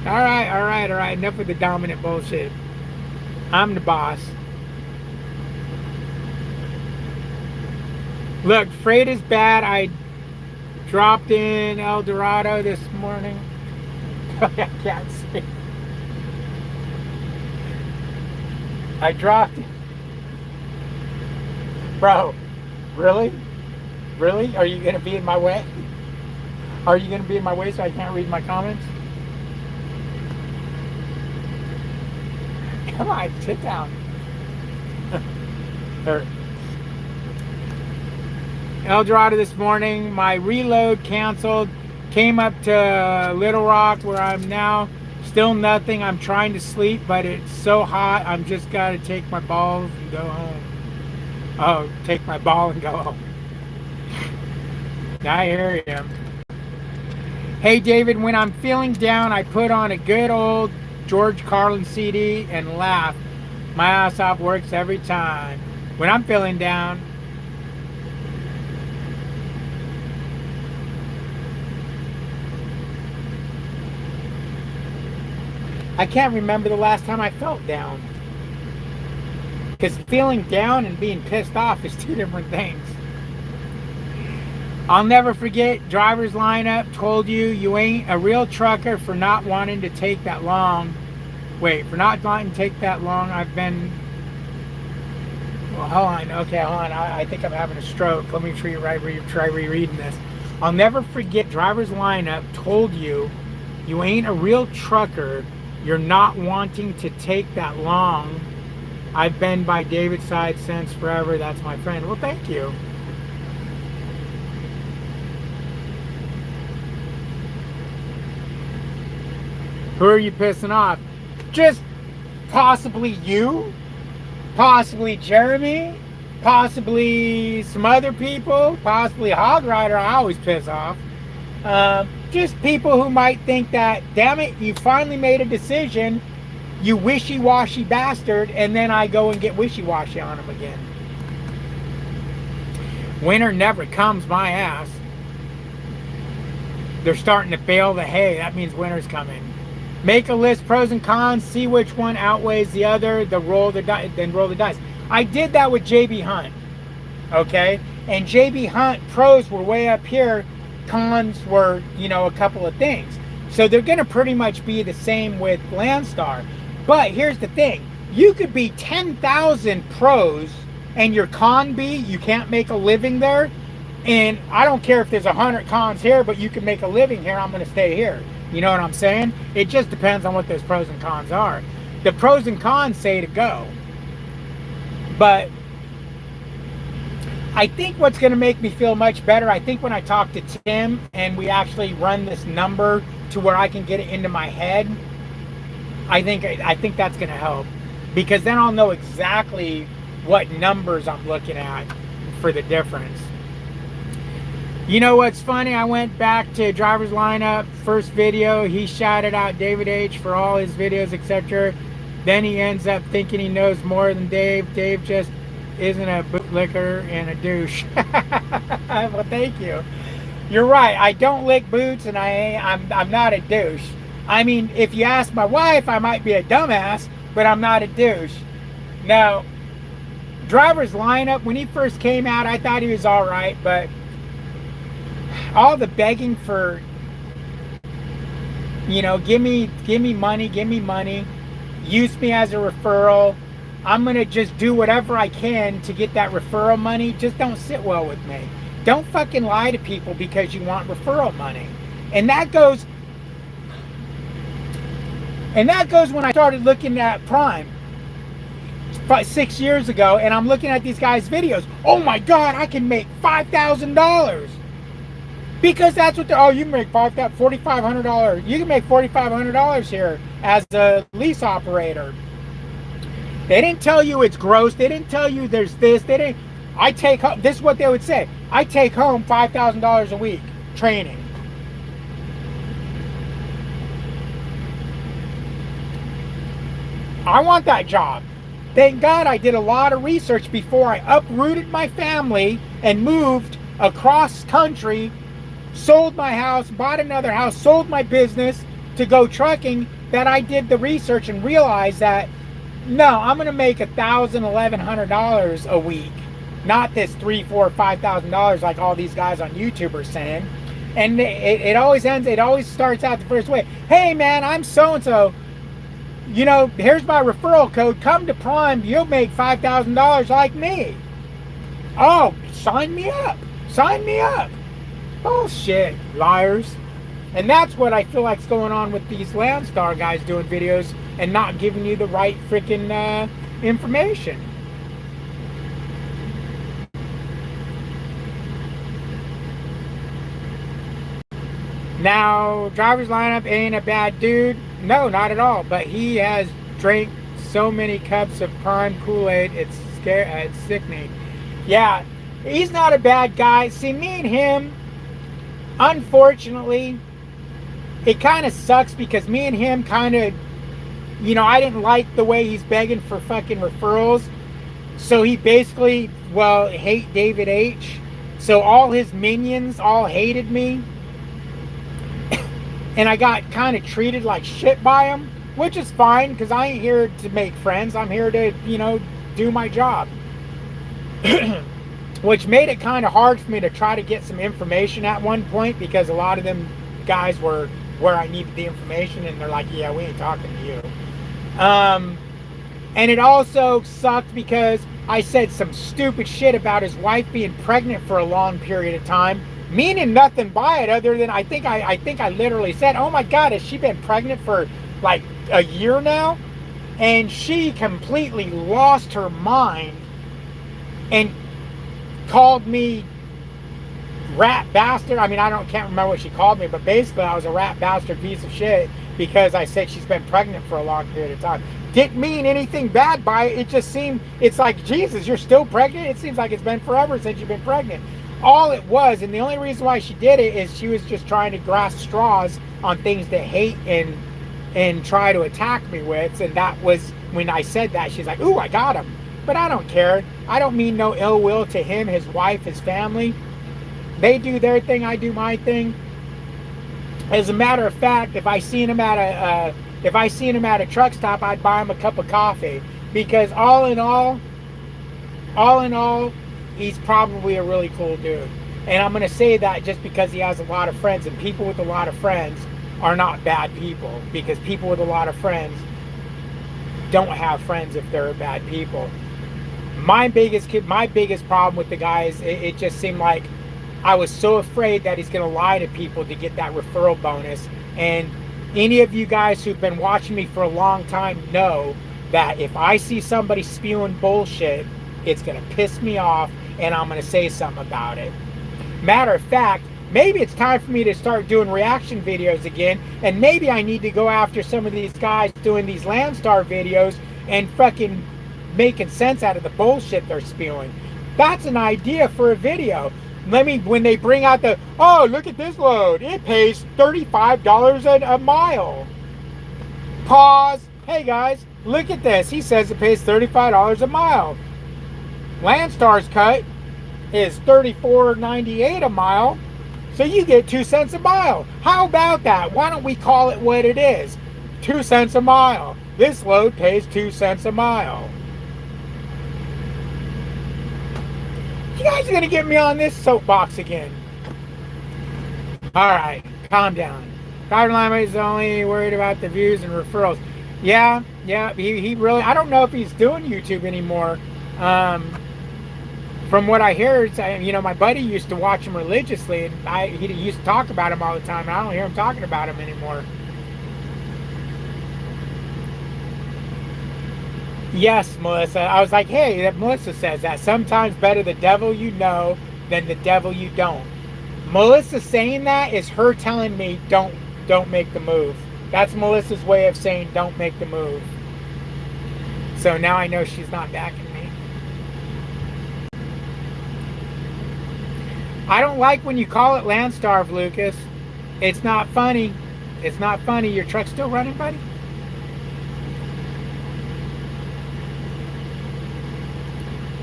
All right. Enough of the dominant bullshit. I'm the boss. Look, freight is bad. I dropped in El Dorado this morning. I can't see. I dropped. Bro, really? Really? Are you going to be in my way? Are you going to be in my way so I can't read my comments? Come on, sit down. El Dorado this morning, my reload canceled, came up to Little Rock where I'm now, still nothing. I'm trying to sleep, but it's so hot, I'm just got to take my balls and go home. Oh, take my ball and go home. I hear you. Hey David, when I'm feeling down, I put on a good old George Carlin CD and laugh. My ass off, works every time. When I'm feeling down, I can't remember the last time I felt down. Because feeling down and being pissed off is two different things. I'll never forget, driver's lineup told you you ain't a real trucker for not wanting to take that long. Wait, for not wanting to take that long, I've been... Well, hold on. Okay, hold on. I think I'm having a stroke. Let me try rereading this. I'll never forget, driver's lineup told you you ain't a real trucker. You're not wanting to take that long. I've been by David's side since forever. That's my friend. Well, thank you. Who are you pissing off? Just possibly you, possibly Jeremy, possibly some other people, possibly Hog Rider. I always piss off. Just people who might think that, damn it, you finally made a decision, you wishy-washy bastard, and then I go and get wishy-washy on them again. Winter never comes, my ass. They're starting to bale the hay. That means winter's coming. Make a list, pros and cons, see which one outweighs the other, then roll the dice. I did that with JB Hunt, okay? And JB Hunt pros were way up here, cons were, you know, a couple of things. So they're going to pretty much be the same with Landstar. But here's the thing. You could be 10,000 pros and your con be, you can't make a living there. And I don't care if there's 100 cons here, but you can make a living here, I'm going to stay here. You know what I'm saying? It just depends on what those pros and cons are. The pros and cons say to go. But I think what's going to make me feel much better, I think when I talk to Tim and we actually run this number to where I can get it into my head, I think that's going to help. Because then I'll know exactly what numbers I'm looking at for the difference. You know what's funny? I went back to driver's lineup, first video. He shouted out David H for all his videos, etc. Then he ends up thinking he knows more than Dave. Dave just isn't a bootlicker and a douche. Well, thank you. You're right. I don't lick boots, and I'm not a douche. I mean, if you ask my wife, I might be a dumbass, but I'm not a douche. Now, Driver's lineup, when he first came out, I thought he was all right, but all the begging for, give me money, use me as a referral. I'm gonna just do whatever I can to get that referral money. Just don't sit well with me. Don't fucking lie to people because you want referral money. And that goes when I started looking at Prime 6 years ago, and I'm looking at these guys' videos. Oh my God, I can make $5,000. Because that's what you can make $4,500. You can make $4,500 here as a lease operator. They didn't tell you it's gross. They didn't tell you there's this. This is what they would say. I take home $5,000 a week training. I want that job. Thank God I did a lot of research before I uprooted my family and moved across country, sold my house, bought another house, sold my business to go trucking, that I did the research and realized that, no, I'm going to make $1,000, $1,100 a week. Not this $3,000, $4,000, $5,000 like all these guys on YouTube are saying. And it always starts out the first way. Hey man, I'm so-and-so. Here's my referral code. Come to Prime. You'll make $5,000 like me. Oh, sign me up. Sign me up. Bullshit, liars. And that's what I feel like's going on with these Landstar guys doing videos and not giving you the right freaking information. Now, Driver's lineup ain't a bad dude. No, not at all. But he has drank so many cups of Prime Kool-Aid, it's sickening. Yeah, he's not a bad guy. See, me and him, unfortunately, it kind of sucks because me and him kind of, I didn't like the way he's begging for fucking referrals. So he basically, hate David H. So all his minions all hated me. And I got kind of treated like shit by him, which is fine because I ain't here to make friends. I'm here to, do my job. Which made it kind of hard for me to try to get some information at one point because a lot of them guys were where I needed the information and they're like, yeah, we ain't talking to you. And it also sucked because I said some stupid shit about his wife being pregnant for a long period of time, meaning nothing by it other than I think I literally said, oh my God, has she been pregnant for like a year now? And she completely lost her mind and called me rat bastard. I mean, can't remember what she called me, but basically I was a rat bastard piece of shit because I said she's been pregnant for a long period of time. Didn't mean anything bad by it. It just seemed, it's like, Jesus, you're still pregnant? It seems like it's been forever since you've been pregnant. All it was, and the only reason why she did it is she was just trying to grasp straws on things to hate and try to attack me with. And that was, when I said that, she's like, ooh, I got him. But I don't care. I don't mean no ill will to him, his wife, his family. They do their thing, I do my thing. As a matter of fact, if I seen him at a truck stop, I'd buy him a cup of coffee. Because all in all, he's probably a really cool dude. And I'm going to say that just because he has a lot of friends, and people with a lot of friends are not bad people, because people with a lot of friends don't have friends if they're bad people. My biggest problem with the guy is it just seemed like I was so afraid that he's going to lie to people to get that referral bonus. And any of you guys who've been watching me for a long time know that if I see somebody spewing bullshit, it's going to piss me off and I'm going to say something about it. Matter of fact, maybe it's time for me to start doing reaction videos again, and maybe I need to go after some of these guys doing these Landstar videos and fucking making sense out of the bullshit they're spewing. That's an idea for a video. When they bring out the, oh, look at this load, it pays $35 a mile. Pause. Hey guys, Look at this. He says it pays $35 a mile. Landstar's cut is $34.98 a mile. So you get 2 cents a mile. How about that? Why don't we call it what it is? 2 cents a mile. This load pays 2 cents a mile. You guys are going to get me on this soapbox again. All right, calm down. Driver Lima is only worried about the views and referrals. Yeah, he really, I don't know if he's doing YouTube anymore. From what I hear, my buddy used to watch him religiously, and he used to talk about him all the time. I don't hear him talking about him anymore. Yes, Melissa. I was like, hey, Melissa says that. Sometimes better the devil you know than the devil you don't. Melissa saying that is her telling me don't make the move. That's Melissa's way of saying don't make the move. So now I know she's not backing me. I don't like when you call it land starve, Lucas. It's not funny. It's not funny. Your truck's still running, buddy?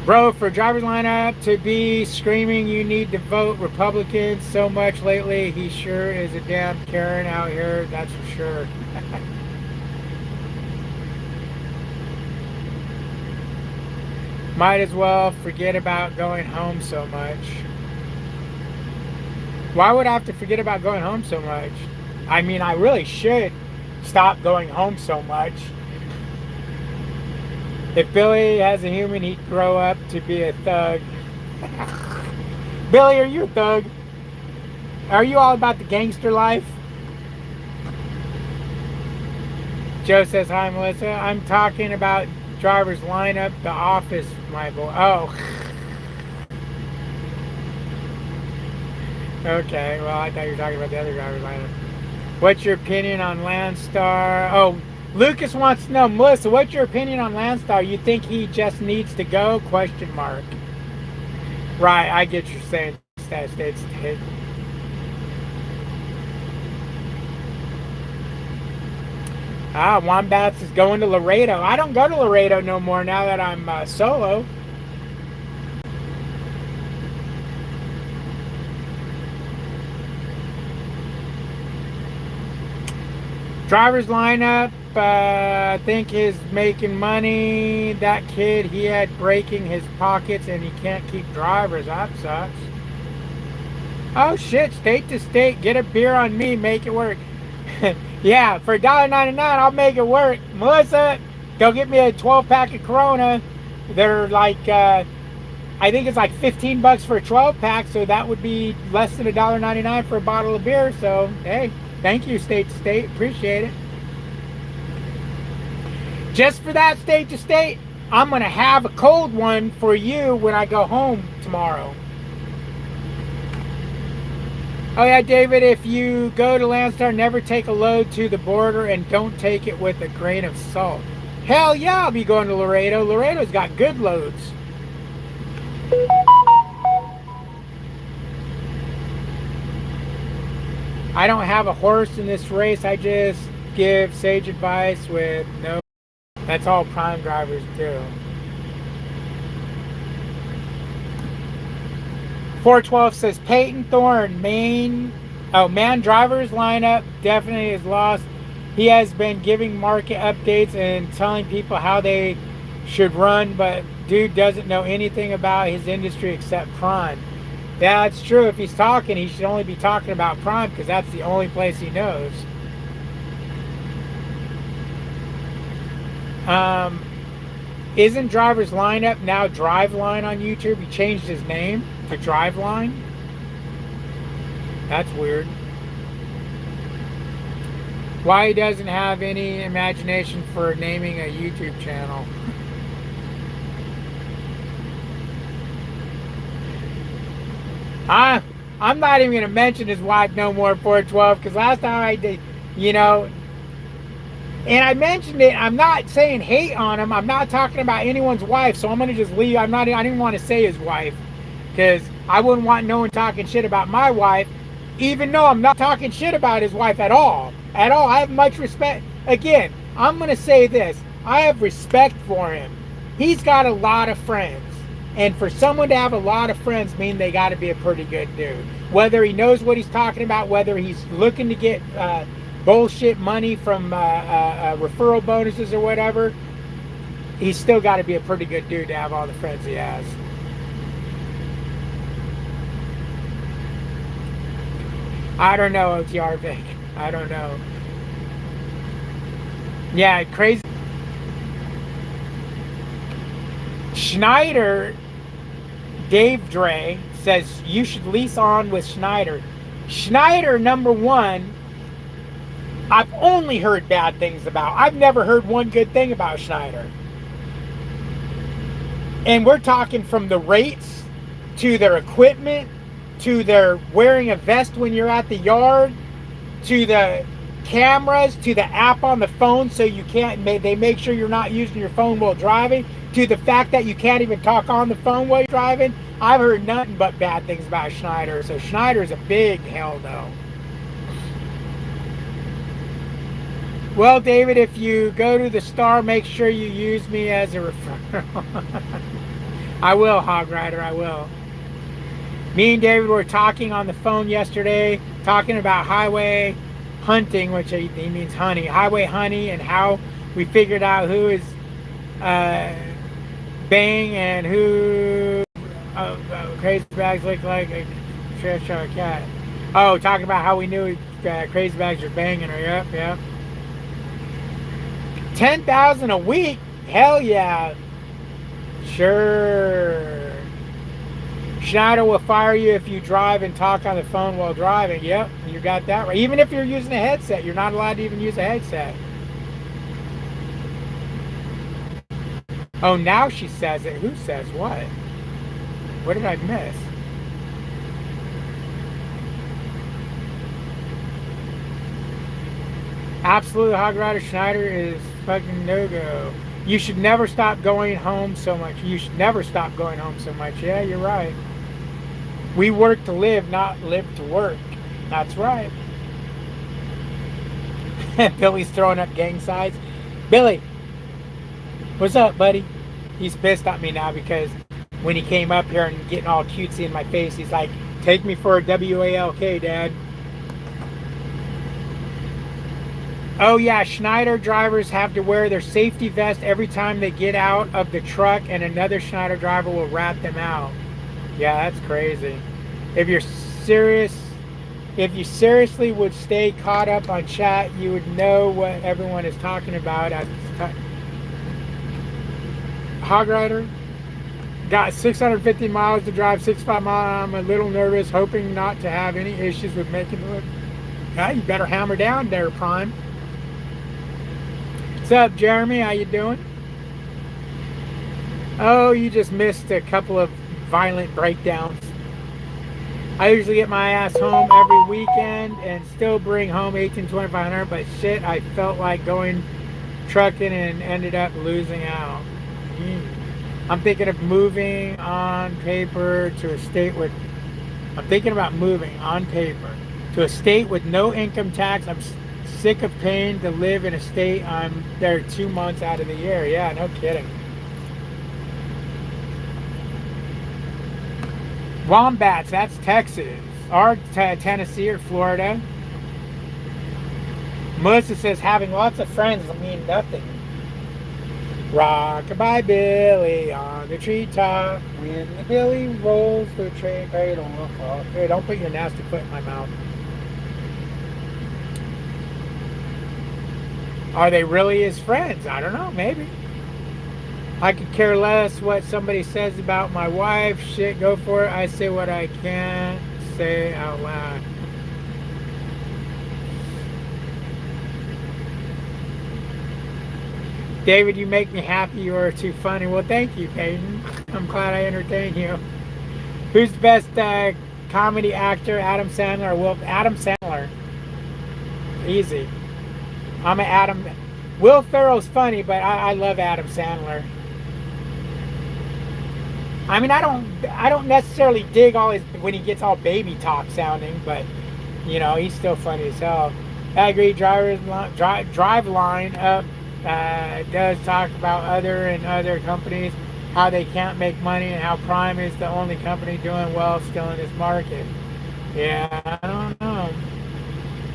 Bro, for driver's lineup to be screaming you need to vote Republicans so much lately, he sure is a damn Karen out here, that's for sure. Might as well forget about going home so much. Why would I have to forget about going home so much? I mean, I really should stop going home so much. If Billy has a human, he'd grow up to be a thug. Billy, are you a thug? Are you all about the gangster life? Joe says, hi, Melissa. I'm talking about driver's lineup, the office, my boy. Oh. Okay, well, I thought you were talking about the other driver's lineup. What's your opinion on Landstar? Oh, Lucas wants to know, Melissa, what's your opinion on Landstar? You think he just needs to go? Question mark. Right, I get you saying state. Wombats is going to Laredo. I don't go to Laredo no more now that I'm solo. Driver's lineup, I think is making money. That kid, he had breaking his pockets and he can't keep drivers. That sucks. Oh shit, state to state, get a beer on me, make it work. Yeah, for $1.99, I'll make it work. Melissa, go get me a 12-pack of Corona. They're like, I think it's like $15 for a 12-pack, so that would be less than $1.99 for a bottle of beer. So, hey. Thank you, state to state. Appreciate it. Just for that, state to state, I'm going to have a cold one for you when I go home tomorrow. Oh, yeah, David, if you go to Landstar, never take a load to the border and don't take it with a grain of salt. Hell yeah, I'll be going to Laredo. Laredo's got good loads. I don't have a horse in this race. I just give sage advice with no. That's all prime drivers do. 412 says Peyton Thorne, man drivers lineup definitely is lost. He has been giving market updates and telling people how they should run, but dude doesn't know anything about his industry except prime. Yeah, it's true. If he's talking, he should only be talking about prime because that's the only place he knows. Isn't Driver's Lineup now Driveline on YouTube? He changed his name to Driveline. That's weird. Why he doesn't have any imagination for naming a YouTube channel. I'm not even going to mention his wife no more, 412, because last time I did, and I mentioned it, I'm not saying hate on him. I'm not talking about anyone's wife, so I'm going to just leave. I didn't want to say his wife, because I wouldn't want no one talking shit about my wife, even though I'm not talking shit about his wife at all. At all. I have much respect. Again, I'm going to say this. I have respect for him. He's got a lot of friends. And for someone to have a lot of friends mean they got to be a pretty good dude. Whether he knows what he's talking about, whether he's looking to get bullshit money from referral bonuses or whatever, he's still got to be a pretty good dude to have all the friends he has. I don't know, OTR Vic. I don't know. Yeah, crazy. Schneider, Dave Dre, says you should lease on with Schneider. Schneider, number one, I've only heard bad things about. I've never heard one good thing about Schneider. And we're talking from the rates to their equipment to their wearing a vest when you're at the yard to the cameras to the app on the phone so you can't, they make sure you're not using your phone while driving, to the fact that you can't even talk on the phone while you're driving. I've heard nothing but bad things about Schneider, so Schneider's a big hell no. Well, David, if you go to the Star, make sure you use me as a referral. I will, Hog Rider, I will. Me and David were talking on the phone yesterday, talking about highway hunting, which he means honey, highway honey, and how we figured out who is Bang and who Crazy Bags look like a Cheshire cat. Oh, talking about how we knew Crazy Bags were banging her. Yep. 10,000 a week? Hell yeah. Sure. Schneider will fire you if you drive and talk on the phone while driving. Yep, you got that right. Even if you're using a headset, you're not allowed to even use a headset. Oh, now she says it. Who says what? What did I miss? Absolute Hog Rider Schneider is fucking no-go. You should never stop going home so much. You should never stop going home so much. Yeah, you're right. We work to live, not live to work. That's right. Billy's throwing up gang signs. Billy, what's up, buddy? He's pissed at me now because when he came up here and getting all cutesy in my face, he's like, take me for a WALK, Dad. Oh yeah, Schneider drivers have to wear their safety vest every time they get out of the truck, and another Schneider driver will rat them out. Yeah, that's crazy. If you seriously would stay caught up on chat, you would know what everyone is talking about at this time. Hog Rider got 650 miles to drive, 65 miles. I'm a little nervous, hoping not to have any issues with making it. Yeah, you better hammer down there, Prime. What's up, Jeremy? How you doing? Oh, you just missed a couple of violent breakdowns. I usually get my ass home every weekend and still bring home 18-2500, but shit, I felt like going trucking and ended up losing out. I'm thinking of moving on paper to a state with. I'm thinking about moving on paper to a state with no income tax. I'm sick of paying to live in a state I'm there 2 months out of the year. Yeah, no kidding. Wombats, that's Texas. Or Tennessee or Florida. Melissa says having lots of friends will mean nothing. Rockabye Billy on the treetop. When the Billy rolls the train. Hey, don't put your nasty foot in my mouth. Are they really his friends? I don't know, maybe. I could care less what somebody says about my wife. Shit, go for it. I say what I can't say out loud. David, you make me happy. You are too funny. Well, thank you, Peyton. I'm glad I entertained you. Who's the best comedy actor? Adam Sandler or Will? Adam Sandler. Easy. I'm an Adam. Will Ferrell's funny, but I love Adam Sandler. I mean, I don't necessarily dig all his when he gets all baby talk sounding, but you know, he's still funny as hell. I agree. Drive line up It does talk about other companies, how they can't make money, and how Prime is the only company doing well still in this market. Yeah, I don't know.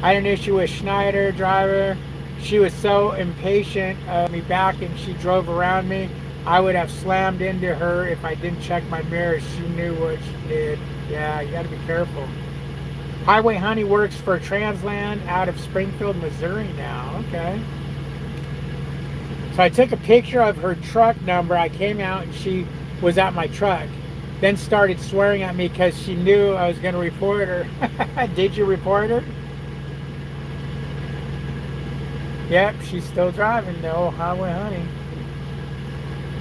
I had an issue with Schneider driver. She was so impatient of me back, and she drove around me. I would have slammed into her if I didn't check my mirrors. She knew what she did. Yeah, you got to be careful. Highway Honey works for Transland out of Springfield, Missouri now. Okay. So I took a picture of her truck number. I came out and she was at my truck. Then started swearing at me because she knew I was going to report her. Did you report her? Yep, she's still driving the old Highway Honey.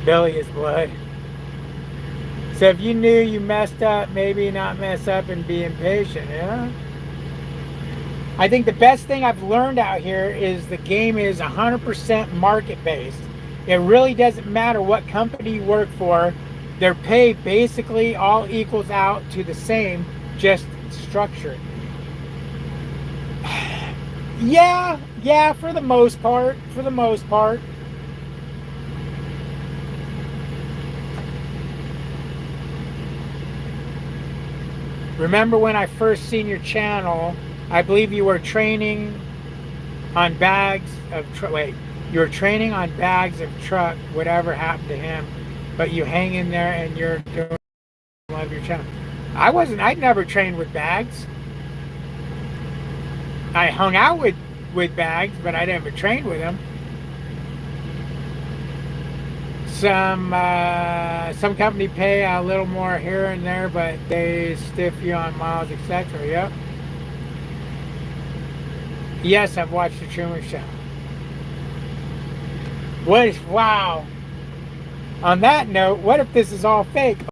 Billy is blood. So if you knew you messed up, maybe not mess up and be impatient, yeah? I think the best thing I've learned out here is the game is 100% market-based. It really doesn't matter what company you work for. Their pay basically all equals out to the same, just structured. Yeah, for the most part. For the most part. Remember when I first seen your channel, I believe you were training on bags of you were training on bags of truck, whatever happened to him, but you hang in there and you're doing love your channel. I never trained with bags. I hung out with bags, but I never trained with them. Some company pay a little more here and there, but they stiff you on miles, etc. Yep. Yes, I've watched the Truman Show. Wow. On that note, what if this is all fake?